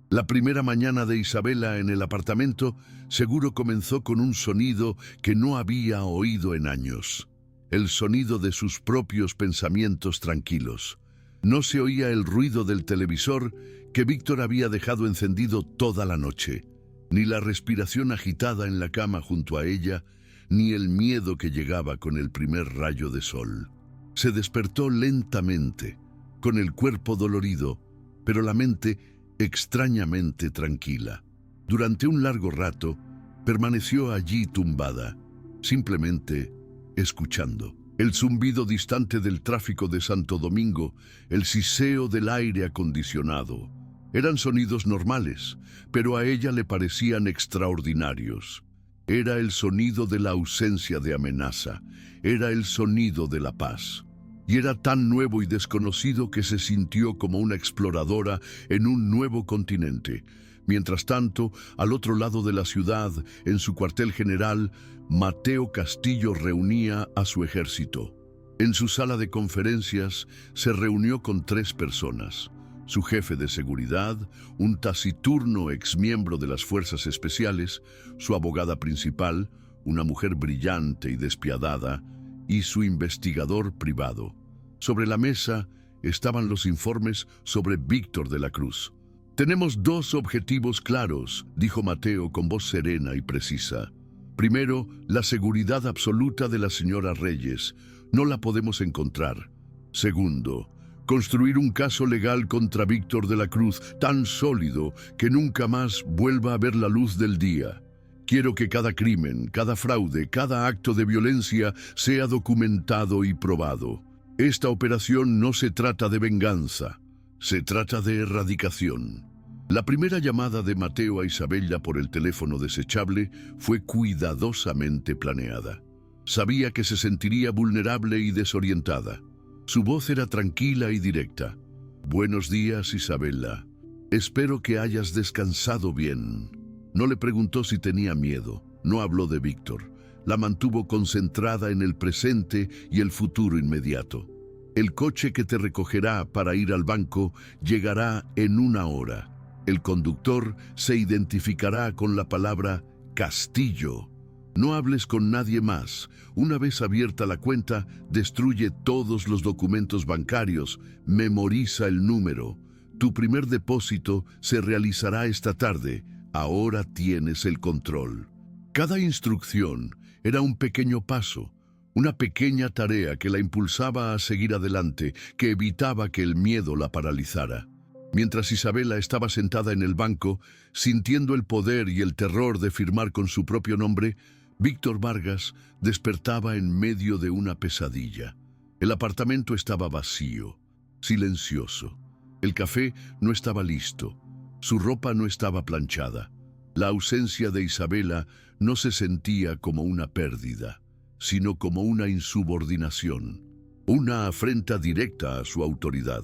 La primera mañana de Isabela en el apartamento seguro comenzó con un sonido que no había oído en años. El sonido de sus propios pensamientos tranquilos. No se oía el ruido del televisor que Víctor había dejado encendido toda la noche, ni la respiración agitada en la cama junto a ella, ni el miedo que llegaba con el primer rayo de sol. Se despertó lentamente, con el cuerpo dolorido, pero la mente extrañamente tranquila. Durante un largo rato, permaneció allí tumbada, simplemente escuchando. El zumbido distante del tráfico de Santo Domingo, el siseo del aire acondicionado. Eran sonidos normales, pero a ella le parecían extraordinarios. Era el sonido de la ausencia de amenaza, era el sonido de la paz. Y era tan nuevo y desconocido que se sintió como una exploradora en un nuevo continente. Mientras tanto, al otro lado de la ciudad, en su cuartel general, Mateo Castillo reunía a su ejército. En su sala de conferencias se reunió con 3 personas. Su jefe de seguridad, un taciturno exmiembro de las Fuerzas Especiales, su abogada principal, una mujer brillante y despiadada, y su investigador privado. Sobre la mesa estaban los informes sobre Víctor de la Cruz. «Tenemos 2 objetivos claros», dijo Mateo con voz serena y precisa. «Primero, la seguridad absoluta de la señora Reyes. No la podemos encontrar. Segundo, construir un caso legal contra Víctor de la Cruz tan sólido que nunca más vuelva a ver la luz del día. Quiero que cada crimen, cada fraude, cada acto de violencia sea documentado y probado. Esta operación no se trata de venganza, se trata de erradicación». La primera llamada de Mateo a Isabela por el teléfono desechable fue cuidadosamente planeada. Sabía que se sentiría vulnerable y desorientada. Su voz era tranquila y directa. «Buenos días, Isabela. Espero que hayas descansado bien». No le preguntó si tenía miedo, no habló de Víctor. La mantuvo concentrada en el presente y el futuro inmediato. «El coche que te recogerá para ir al banco llegará en 1 hora. El conductor se identificará con la palabra Castillo. No hables con nadie más. Una vez abierta la cuenta, destruye todos los documentos bancarios, memoriza el número. Tu primer depósito se realizará esta tarde. Ahora tienes el control». Cada instrucción era un pequeño paso, una pequeña tarea que la impulsaba a seguir adelante, que evitaba que el miedo la paralizara. Mientras Isabela estaba sentada en el banco, sintiendo el poder y el terror de firmar con su propio nombre, Víctor Vargas despertaba en medio de una pesadilla. El apartamento estaba vacío, silencioso. El café no estaba listo. Su ropa no estaba planchada. La ausencia de Isabela no se sentía como una pérdida, sino como una insubordinación, una afrenta directa a su autoridad.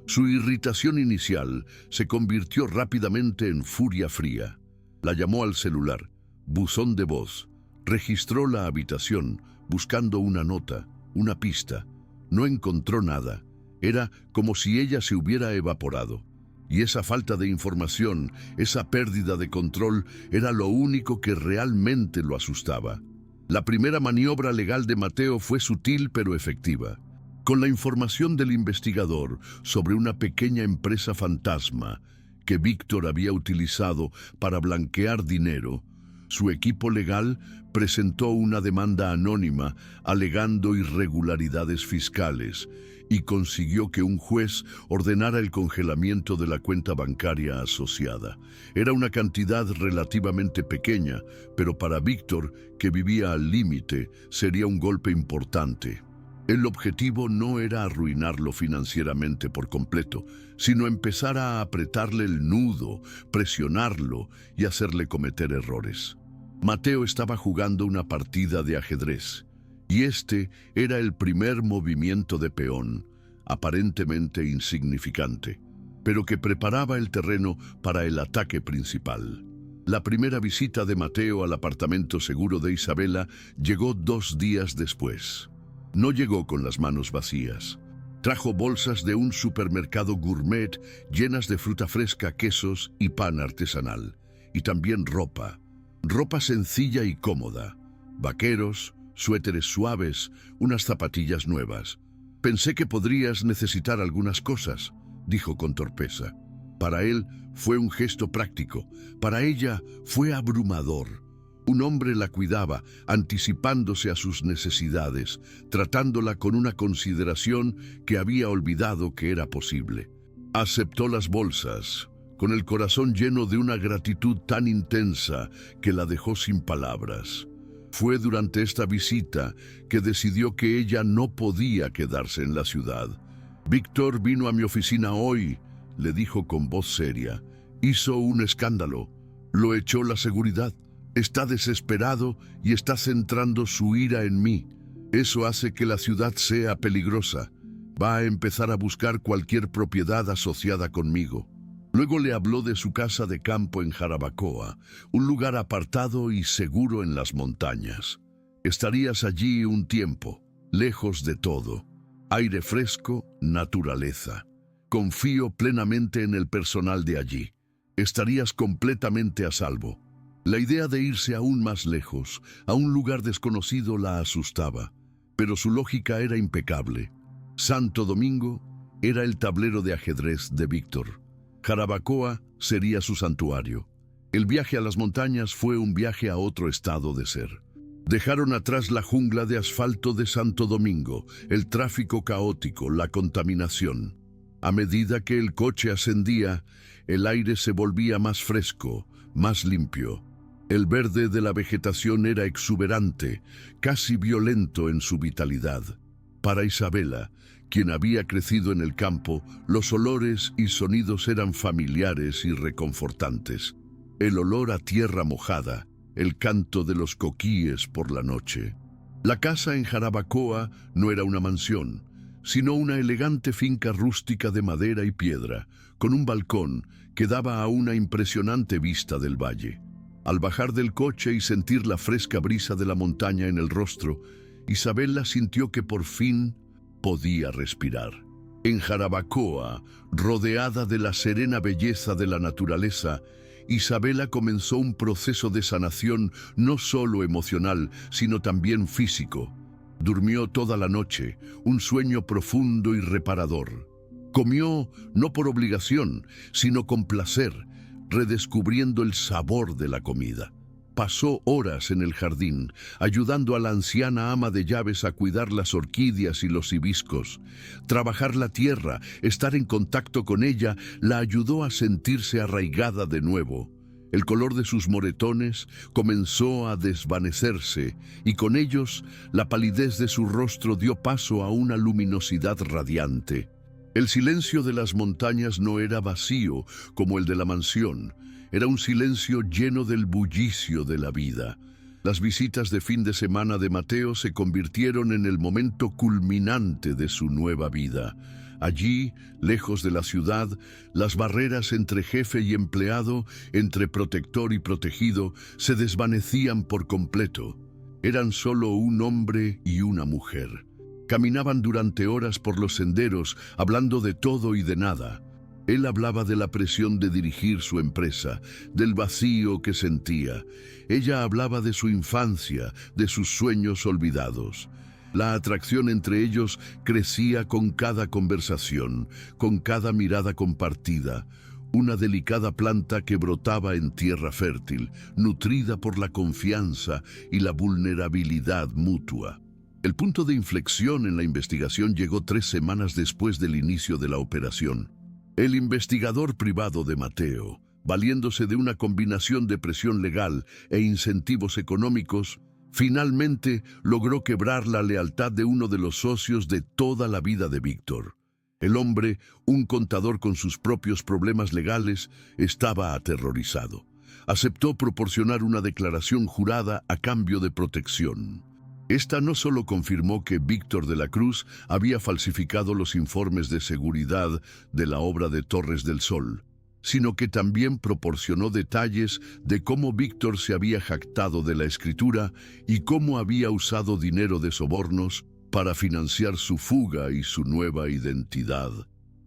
Su irritación inicial se convirtió rápidamente en furia fría. La llamó al celular, buzón de voz, registró la habitación buscando una nota, una pista. No encontró nada. Era como si ella se hubiera evaporado. Y esa falta de información, esa pérdida de control, era lo único que realmente lo asustaba. La primera maniobra legal de Mateo fue sutil pero efectiva. Con la información del investigador sobre una pequeña empresa fantasma que Víctor había utilizado para blanquear dinero, su equipo legal presentó una demanda anónima alegando irregularidades fiscales y consiguió que un juez ordenara el congelamiento de la cuenta bancaria asociada. Era una cantidad relativamente pequeña, pero para Víctor, que vivía al límite, sería un golpe importante. El objetivo no era arruinarlo financieramente por completo, sino empezar a apretarle el nudo, presionarlo y hacerle cometer errores. Mateo estaba jugando una partida de ajedrez, y este era el primer movimiento de peón, aparentemente insignificante, pero que preparaba el terreno para el ataque principal. La primera visita de Mateo al apartamento seguro de Isabela llegó 2 días después. No llegó con las manos vacías. Trajo bolsas de un supermercado gourmet llenas de fruta fresca, quesos y pan artesanal. Y también ropa. Ropa sencilla y cómoda. Vaqueros, suéteres suaves, unas zapatillas nuevas. Pensé que podrías necesitar algunas cosas, dijo con torpeza. Para él fue un gesto práctico. Para ella fue abrumador. Un hombre la cuidaba, anticipándose a sus necesidades, tratándola con una consideración que había olvidado que era posible. Aceptó las bolsas, con el corazón lleno de una gratitud tan intensa que la dejó sin palabras. Fue durante esta visita que decidió que ella no podía quedarse en la ciudad. «Víctor vino a mi oficina hoy», le dijo con voz seria. «Hizo un escándalo. Lo echó la seguridad. Está desesperado y está centrando su ira en mí. Eso hace que la ciudad sea peligrosa. Va a empezar a buscar cualquier propiedad asociada conmigo». Luego le habló de su casa de campo en Jarabacoa, un lugar apartado y seguro en las montañas. Estarías allí un tiempo, lejos de todo. Aire fresco, naturaleza. Confío plenamente en el personal de allí. Estarías completamente a salvo. La idea de irse aún más lejos, a un lugar desconocido, la asustaba, pero su lógica era impecable. Santo Domingo era el tablero de ajedrez de Víctor. Jarabacoa sería su santuario. El viaje a las montañas fue un viaje a otro estado de ser. Dejaron atrás la jungla de asfalto de Santo Domingo, el tráfico caótico, la contaminación. A medida que el coche ascendía, el aire se volvía más fresco, más limpio. El verde de la vegetación era exuberante, casi violento en su vitalidad. Para Isabela, quien había crecido en el campo, los olores y sonidos eran familiares y reconfortantes. El olor a tierra mojada, el canto de los coquíes por la noche. La casa en Jarabacoa no era una mansión, sino una elegante finca rústica de madera y piedra, con un balcón que daba a una impresionante vista del valle. Al bajar del coche y sentir la fresca brisa de la montaña en el rostro, Isabela sintió que por fin podía respirar. En Jarabacoa, rodeada de la serena belleza de la naturaleza, Isabela comenzó un proceso de sanación no solo emocional, sino también físico. Durmió toda la noche, un sueño profundo y reparador. Comió no por obligación, sino con placer, redescubriendo el sabor de la comida. Pasó horas en el jardín, ayudando a la anciana ama de llaves a cuidar las orquídeas y los hibiscos. Trabajar la tierra, estar en contacto con ella, la ayudó a sentirse arraigada de nuevo. El color de sus moretones comenzó a desvanecerse y con ellos la palidez de su rostro dio paso a una luminosidad radiante. El silencio de las montañas no era vacío como el de la mansión. Era un silencio lleno del bullicio de la vida. Las visitas de fin de semana de Mateo se convirtieron en el momento culminante de su nueva vida. Allí, lejos de la ciudad, las barreras entre jefe y empleado, entre protector y protegido, se desvanecían por completo. Eran solo un hombre y una mujer. Caminaban durante horas por los senderos, hablando de todo y de nada. Él hablaba de la presión de dirigir su empresa, del vacío que sentía. Ella hablaba de su infancia, de sus sueños olvidados. La atracción entre ellos crecía con cada conversación, con cada mirada compartida. Una delicada planta que brotaba en tierra fértil, nutrida por la confianza y la vulnerabilidad mutua. El punto de inflexión en la investigación llegó 3 semanas después del inicio de la operación. El investigador privado de Mateo, valiéndose de una combinación de presión legal e incentivos económicos, Finalmente logró quebrar la lealtad de uno de los socios de toda la vida de Víctor. El hombre, un contador con sus propios problemas legales, estaba aterrorizado. Aceptó proporcionar una declaración jurada a cambio de protección. Esta no solo confirmó que Víctor de la Cruz había falsificado los informes de seguridad de la obra de Torres del Sol, sino que también proporcionó detalles de cómo Víctor se había jactado de la escritura y cómo había usado dinero de sobornos para financiar su fuga y su nueva identidad.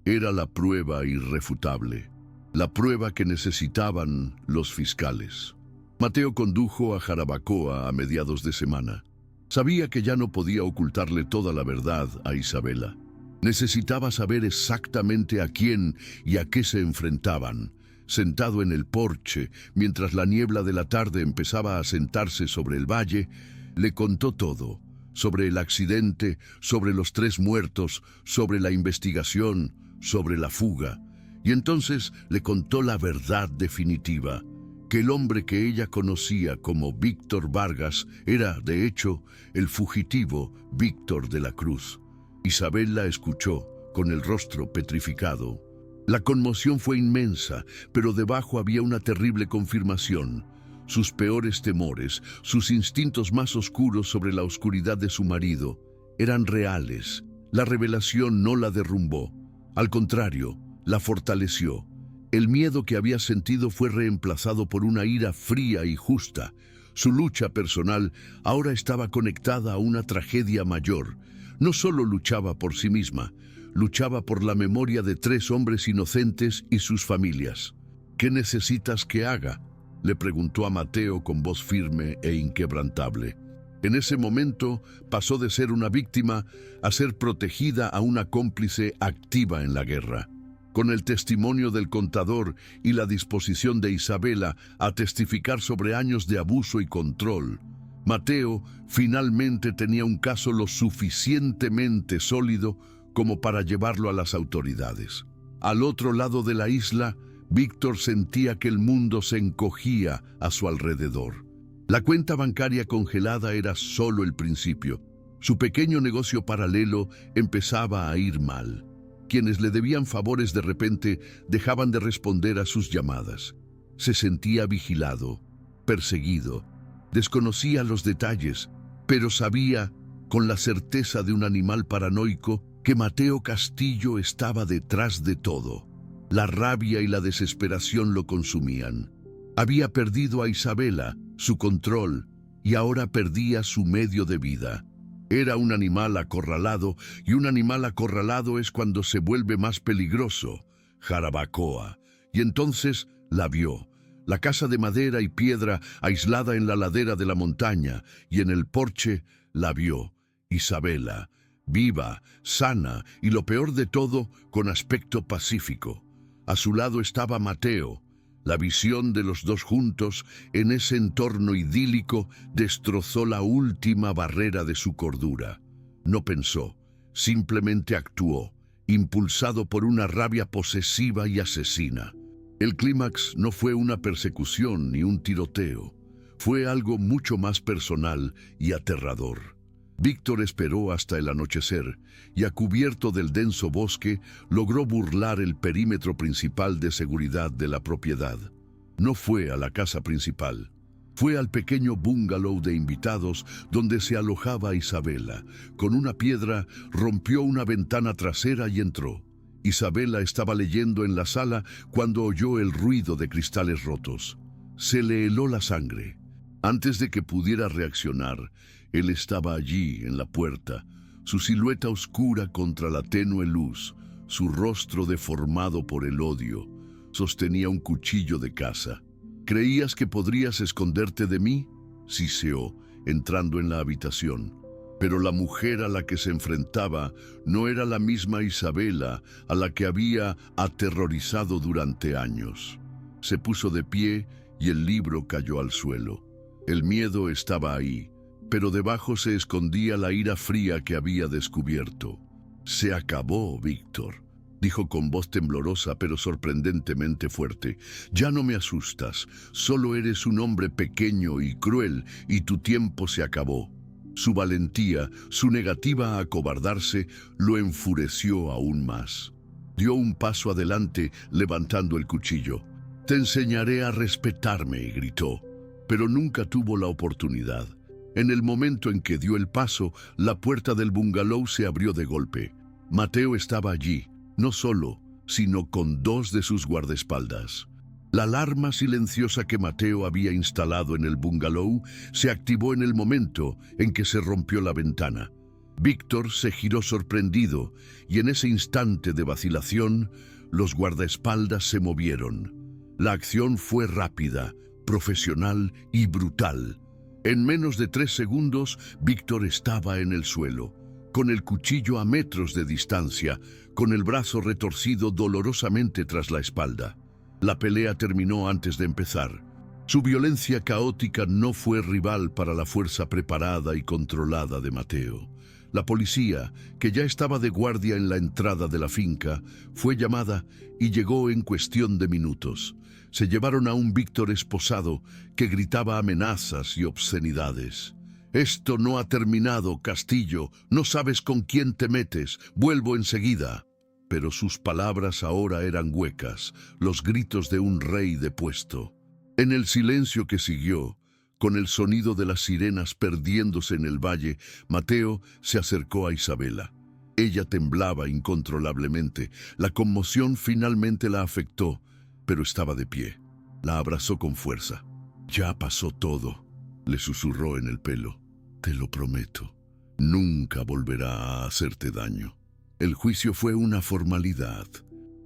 Era la prueba irrefutable, la prueba que necesitaban los fiscales. Mateo condujo a Jarabacoa a mediados de semana. Sabía que ya no podía ocultarle toda la verdad a Isabela. Necesitaba saber exactamente a quién y a qué se enfrentaban. Sentado en el porche, mientras la niebla de la tarde empezaba a sentarse sobre el valle, le contó todo, sobre el accidente, sobre los 3 muertos, sobre la investigación, sobre la fuga. Y entonces le contó la verdad definitiva, que el hombre que ella conocía como Víctor Vargas era, de hecho, el fugitivo Víctor de la Cruz. Isabela escuchó, con el rostro petrificado. La conmoción fue inmensa, pero debajo había una terrible confirmación. Sus peores temores, sus instintos más oscuros sobre la oscuridad de su marido, eran reales. La revelación no la derrumbó. Al contrario, la fortaleció. El miedo que había sentido fue reemplazado por una ira fría y justa. Su lucha personal ahora estaba conectada a una tragedia mayor. No solo luchaba por sí misma, luchaba por la memoria de 3 hombres inocentes y sus familias. ¿Qué necesitas que haga?, le preguntó a Mateo con voz firme e inquebrantable. En ese momento pasó de ser una víctima a ser protegida a una cómplice activa en la guerra. Con el testimonio del contador y la disposición de Isabela a testificar sobre años de abuso y control, Mateo finalmente tenía un caso lo suficientemente sólido como para llevarlo a las autoridades. Al otro lado de la isla, Víctor sentía que el mundo se encogía a su alrededor. La cuenta bancaria congelada era solo el principio. Su pequeño negocio paralelo empezaba a ir mal. Quienes le debían favores de repente dejaban de responder a sus llamadas. Se sentía vigilado, perseguido. Desconocía los detalles, pero sabía, con la certeza de un animal paranoico, que Mateo Castillo estaba detrás de todo. La rabia y la desesperación lo consumían. Había perdido a Isabela, su control, y ahora perdía su medio de vida. Era un animal acorralado, y un animal acorralado es cuando se vuelve más peligroso. Jarabacoa. Y entonces la vio. La casa de madera y piedra aislada en la ladera de la montaña, y en el porche la vio. Isabela, viva, sana y lo peor de todo, con aspecto pacífico. A su lado estaba Mateo. La visión de los dos juntos, en ese entorno idílico, destrozó la última barrera de su cordura. No pensó, simplemente actuó, impulsado por una rabia posesiva y asesina. El clímax no fue una persecución ni un tiroteo. Fue algo mucho más personal y aterrador. Víctor esperó hasta el anochecer y, a cubierto del denso bosque, logró burlar el perímetro principal de seguridad de la propiedad. No fue a la casa principal. Fue al pequeño bungalow de invitados donde se alojaba Isabela. Con una piedra rompió una ventana trasera y entró. Isabela estaba leyendo en la sala cuando oyó el ruido de cristales rotos. Se le heló la sangre. Antes de que pudiera reaccionar, él estaba allí, en la puerta, su silueta oscura contra la tenue luz, su rostro deformado por el odio. Sostenía un cuchillo de caza. ¿Creías que podrías esconderte de mí?, siseó, entrando en la habitación. Pero la mujer a la que se enfrentaba no era la misma Isabela a la que había aterrorizado durante años. Se puso de pie y el libro cayó al suelo. El miedo estaba ahí, pero debajo se escondía la ira fría que había descubierto. Se acabó, Víctor. dijo con voz temblorosa pero sorprendentemente fuerte. Ya no me asustas, solo eres un hombre pequeño y cruel, y tu tiempo se acabó. Su valentía, su negativa a acobardarse, lo enfureció aún más. Dio un paso adelante, levantando el cuchillo. «Te enseñaré a respetarme», gritó, pero nunca tuvo la oportunidad. En el momento en que dio el paso, la puerta del bungalow se abrió de golpe. Mateo estaba allí, no solo, sino con 2 de sus guardaespaldas. La alarma silenciosa que Mateo había instalado en el bungalow se activó en el momento en que se rompió la ventana. Víctor se giró sorprendido y en ese instante de vacilación, los guardaespaldas se movieron. La acción fue rápida, profesional y brutal. En menos de 3 segundos, Víctor estaba en el suelo, con el cuchillo a metros de distancia, con el brazo retorcido dolorosamente tras la espalda. La pelea terminó antes de empezar. Su violencia caótica no fue rival para la fuerza preparada y controlada de Mateo. La policía, que ya estaba de guardia en la entrada de la finca, fue llamada y llegó en cuestión de minutos. Se llevaron a un Víctor esposado que gritaba amenazas y obscenidades. «Esto no ha terminado, Castillo. No sabes con quién te metes. Vuelvo enseguida». Pero sus palabras ahora eran huecas, los gritos de un rey depuesto. En el silencio que siguió, con el sonido de las sirenas perdiéndose en el valle, Mateo se acercó a Isabela. Ella temblaba incontrolablemente. La conmoción finalmente la afectó, pero estaba de pie. La abrazó con fuerza. «Ya pasó todo», le susurró en el pelo. «Te lo prometo. Nunca volverá a hacerte daño». El juicio fue una formalidad.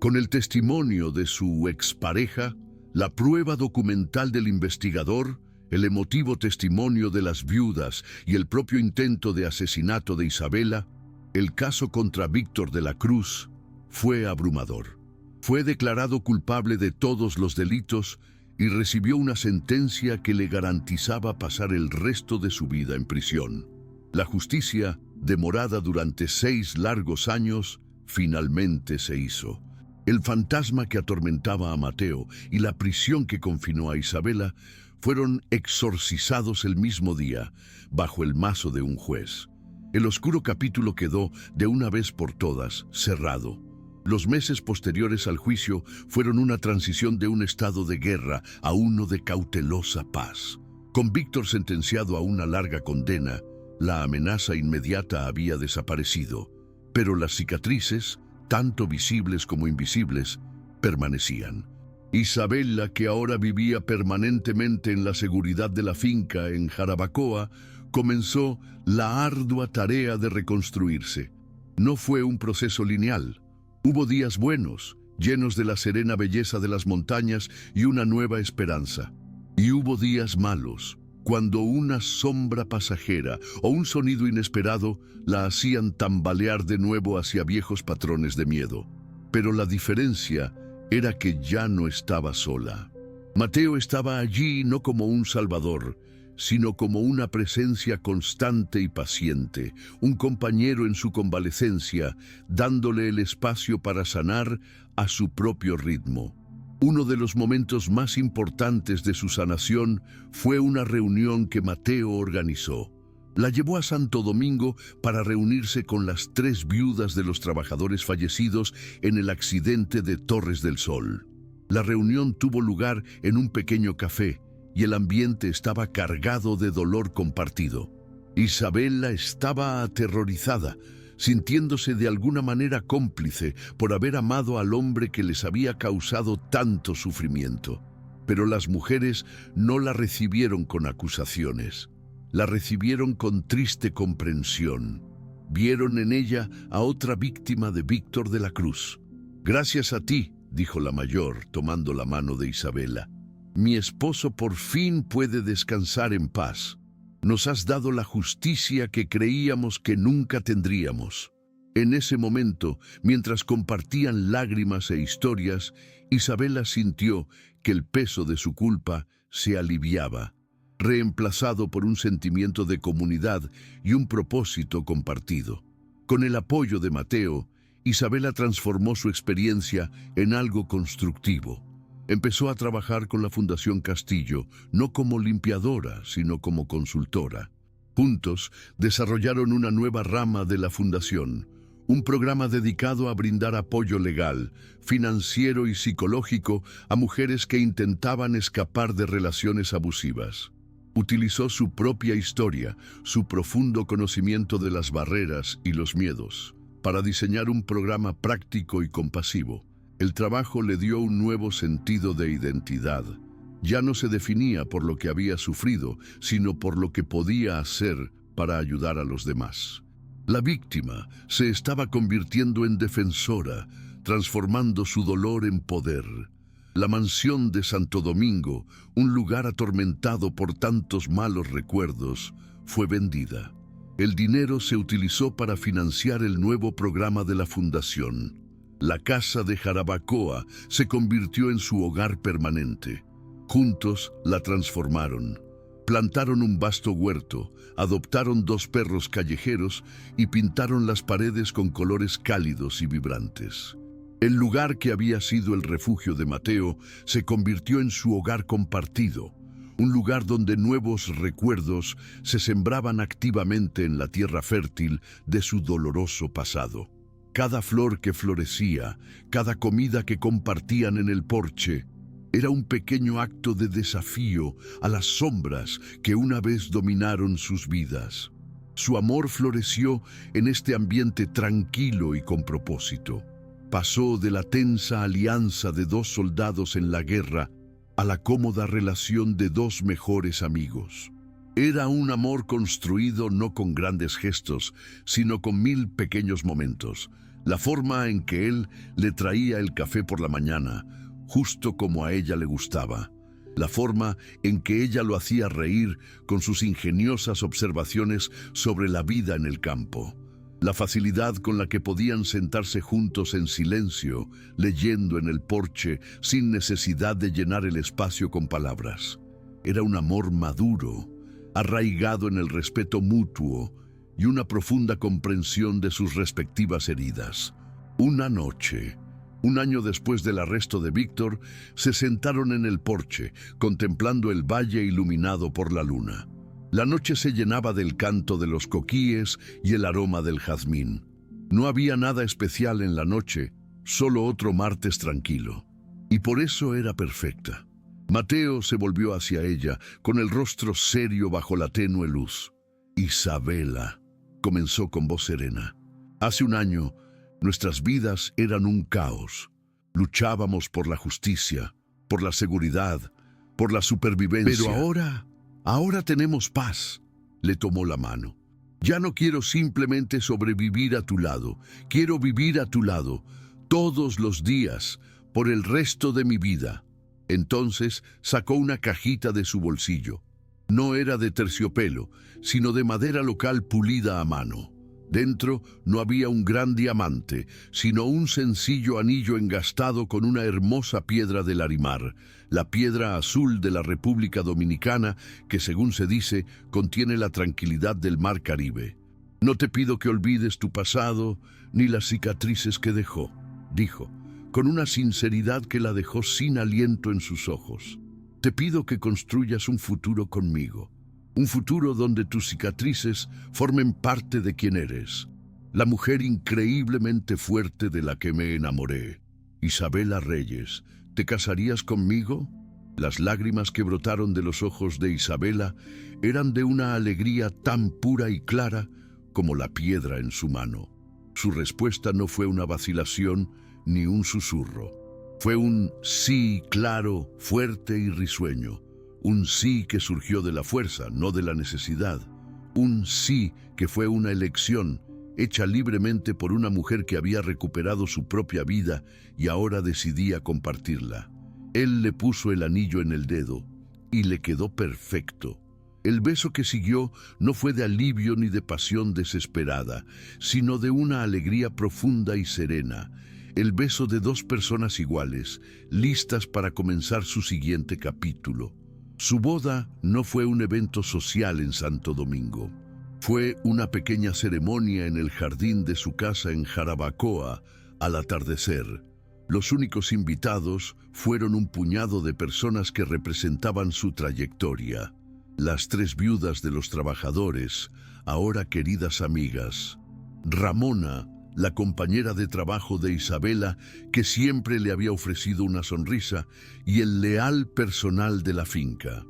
Con el testimonio de su expareja, la prueba documental del investigador, el emotivo testimonio de las viudas y el propio intento de asesinato de Isabela, el caso contra Víctor de la Cruz fue abrumador. Fue declarado culpable de todos los delitos y recibió una sentencia que le garantizaba pasar el resto de su vida en prisión. La justicia, demorada durante 6 largos años, finalmente se hizo. El fantasma que atormentaba a Mateo y la prisión que confinó a Isabela fueron exorcizados el mismo día, bajo el mazo de un juez. El oscuro capítulo quedó, de una vez por todas, cerrado. Los meses posteriores al juicio fueron una transición de un estado de guerra a uno de cautelosa paz. Con Víctor sentenciado a una larga condena, la amenaza inmediata había desaparecido, pero las cicatrices, tanto visibles como invisibles, permanecían. Isabela, que ahora vivía permanentemente en la seguridad de la finca en Jarabacoa, comenzó la ardua tarea de reconstruirse. No fue un proceso lineal. Hubo días buenos, llenos de la serena belleza de las montañas y una nueva esperanza. Y hubo días malos, cuando una sombra pasajera o un sonido inesperado la hacían tambalear de nuevo hacia viejos patrones de miedo. Pero la diferencia era que ya no estaba sola. Mateo estaba allí no como un salvador, sino como una presencia constante y paciente, un compañero en su convalecencia, dándole el espacio para sanar a su propio ritmo. Uno de los momentos más importantes de su sanación fue una reunión que Mateo organizó. La llevó a Santo Domingo para reunirse con las 3 viudas de los trabajadores fallecidos en el accidente de Torres del Sol. La reunión tuvo lugar en un pequeño café y el ambiente estaba cargado de dolor compartido. Isabela estaba aterrorizada, sintiéndose de alguna manera cómplice por haber amado al hombre que les había causado tanto sufrimiento. Pero las mujeres no la recibieron con acusaciones. La recibieron con triste comprensión. Vieron en ella a otra víctima de Víctor de la Cruz. «Gracias a ti», dijo la mayor, tomando la mano de Isabela. «Mi esposo por fin puede descansar en paz. Nos has dado la justicia que creíamos que nunca tendríamos». En ese momento, mientras compartían lágrimas e historias, Isabela sintió que el peso de su culpa se aliviaba, reemplazado por un sentimiento de comunidad y un propósito compartido. Con el apoyo de Mateo, Isabela transformó su experiencia en algo constructivo. Empezó a trabajar con la Fundación Castillo, no como limpiadora, sino como consultora. Juntos desarrollaron una nueva rama de la fundación, un programa dedicado a brindar apoyo legal, financiero y psicológico a mujeres que intentaban escapar de relaciones abusivas. Utilizó su propia historia, su profundo conocimiento de las barreras y los miedos, para diseñar un programa práctico y compasivo. El trabajo le dio un nuevo sentido de identidad. Ya no se definía por lo que había sufrido, sino por lo que podía hacer para ayudar a los demás. La víctima se estaba convirtiendo en defensora, transformando su dolor en poder. La mansión de Santo Domingo, un lugar atormentado por tantos malos recuerdos, fue vendida. El dinero se utilizó para financiar el nuevo programa de la fundación. La casa de Jarabacoa se convirtió en su hogar permanente. Juntos la transformaron. Plantaron un vasto huerto, adoptaron 2 perros callejeros y pintaron las paredes con colores cálidos y vibrantes. El lugar que había sido el refugio de Mateo se convirtió en su hogar compartido, un lugar donde nuevos recuerdos se sembraban activamente en la tierra fértil de su doloroso pasado. Cada flor que florecía, cada comida que compartían en el porche, era un pequeño acto de desafío a las sombras que una vez dominaron sus vidas. Su amor floreció en este ambiente tranquilo y con propósito. Pasó de la tensa alianza de 2 soldados en la guerra a la cómoda relación de 2 mejores amigos. Era un amor construido no con grandes gestos, sino con 1000 pequeños momentos. La forma en que él le traía el café por la mañana, justo como a ella le gustaba. La forma en que ella lo hacía reír con sus ingeniosas observaciones sobre la vida en el campo. La facilidad con la que podían sentarse juntos en silencio, leyendo en el porche sin necesidad de llenar el espacio con palabras. Era un amor maduro, arraigado en el respeto mutuo y una profunda comprensión de sus respectivas heridas. Una noche, un año después del arresto de Víctor, se sentaron en el porche, contemplando el valle iluminado por la luna. La noche se llenaba del canto de los coquíes y el aroma del jazmín. No había nada especial en la noche, solo otro martes tranquilo. Y por eso era perfecta. Mateo se volvió hacia ella, con el rostro serio bajo la tenue luz. Isabela, comenzó con voz serena. Hace un año, nuestras vidas eran un caos. Luchábamos por la justicia, por la seguridad, por la supervivencia. Pero ahora tenemos paz. Le tomó la mano. Ya no quiero simplemente sobrevivir a tu lado. Quiero vivir a tu lado, todos los días, por el resto de mi vida. Entonces sacó una cajita de su bolsillo. No era de terciopelo, sino de madera local pulida a mano. Dentro no había un gran diamante, sino un sencillo anillo engastado con una hermosa piedra del Larimar, la piedra azul de la República Dominicana, que según se dice, contiene la tranquilidad del Mar Caribe. No te pido que olvides tu pasado ni las cicatrices que dejó, dijo, con una sinceridad que la dejó sin aliento en sus ojos. Te pido que construyas un futuro conmigo. Un futuro donde tus cicatrices formen parte de quien eres. La mujer increíblemente fuerte de la que me enamoré. Isabela Reyes, ¿te casarías conmigo? Las lágrimas que brotaron de los ojos de Isabela eran de una alegría tan pura y clara como la piedra en su mano. Su respuesta no fue una vacilación ni un susurro. Fue un sí claro, fuerte y risueño. Un sí que surgió de la fuerza, no de la necesidad. Un sí que fue una elección, hecha libremente por una mujer que había recuperado su propia vida y ahora decidía compartirla. Él le puso el anillo en el dedo y le quedó perfecto. El beso que siguió no fue de alivio ni de pasión desesperada, sino de una alegría profunda y serena. El beso de 2 personas iguales, listas para comenzar su siguiente capítulo. Su boda no fue un evento social en Santo Domingo. Fue una pequeña ceremonia en el jardín de su casa en Jarabacoa al atardecer. Los únicos invitados fueron un puñado de personas que representaban su trayectoria. Las 3 viudas de los trabajadores, ahora queridas amigas. Ramona, la compañera de trabajo de Isabela, que siempre le había ofrecido una sonrisa, y el leal personal de la finca.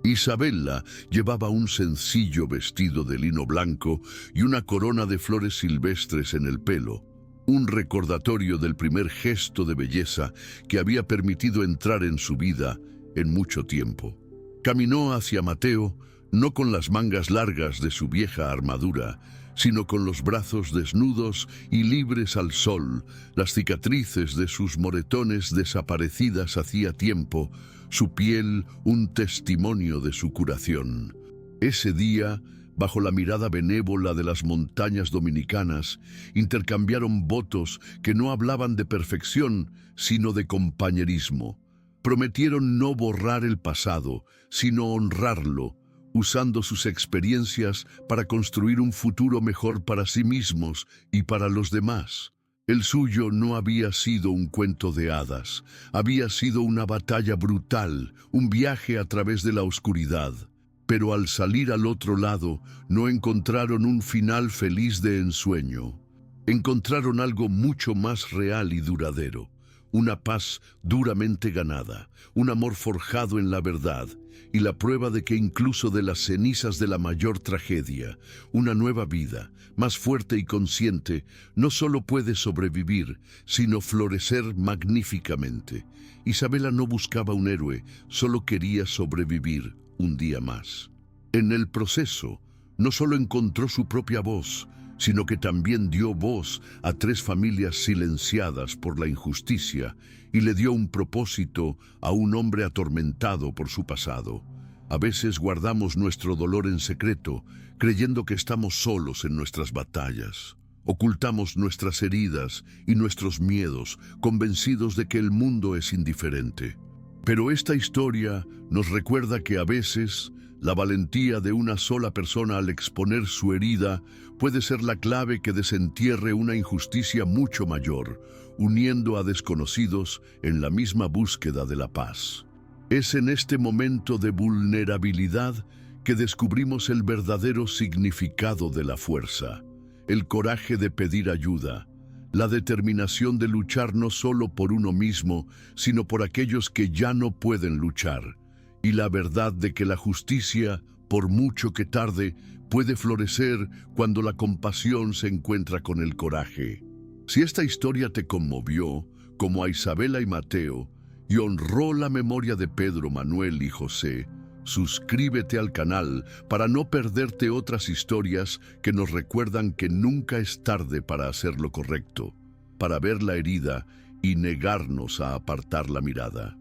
Isabela llevaba un sencillo vestido de lino blanco y una corona de flores silvestres en el pelo, un recordatorio del primer gesto de belleza que había permitido entrar en su vida en mucho tiempo. Caminó hacia Mateo, no con las mangas largas de su vieja armadura, sino con los brazos desnudos y libres al sol, las cicatrices de sus moretones desaparecidas hacía tiempo, su piel un testimonio de su curación. Ese día, bajo la mirada benévola de las montañas dominicanas, intercambiaron votos que no hablaban de perfección, sino de compañerismo. Prometieron no borrar el pasado, sino honrarlo, usando sus experiencias para construir un futuro mejor para sí mismos y para los demás. El suyo no había sido un cuento de hadas, había sido una batalla brutal, un viaje a través de la oscuridad. Pero al salir al otro lado, no encontraron un final feliz de ensueño. Encontraron algo mucho más real y duradero. Una paz duramente ganada, un amor forjado en la verdad, y la prueba de que incluso de las cenizas de la mayor tragedia, una nueva vida, más fuerte y consciente, no solo puede sobrevivir, sino florecer magníficamente. Isabela no buscaba un héroe, solo quería sobrevivir un día más. En el proceso, no solo encontró su propia voz, sino que también dio voz a 3 familias silenciadas por la injusticia y le dio un propósito a un hombre atormentado por su pasado. A veces guardamos nuestro dolor en secreto, creyendo que estamos solos en nuestras batallas. Ocultamos nuestras heridas y nuestros miedos, convencidos de que el mundo es indiferente. Pero esta historia nos recuerda que a veces la valentía de una sola persona al exponer su herida puede ser la clave que desentierre una injusticia mucho mayor, uniendo a desconocidos en la misma búsqueda de la paz. Es en este momento de vulnerabilidad que descubrimos el verdadero significado de la fuerza, el coraje de pedir ayuda, la determinación de luchar no solo por uno mismo, sino por aquellos que ya no pueden luchar, y la verdad de que la justicia, por mucho que tarde, puede florecer cuando la compasión se encuentra con el coraje. Si esta historia te conmovió, como a Isabela y Mateo, y honró la memoria de Pedro, Manuel y José, suscríbete al canal para no perderte otras historias que nos recuerdan que nunca es tarde para hacer lo correcto, para ver la herida y negarnos a apartar la mirada.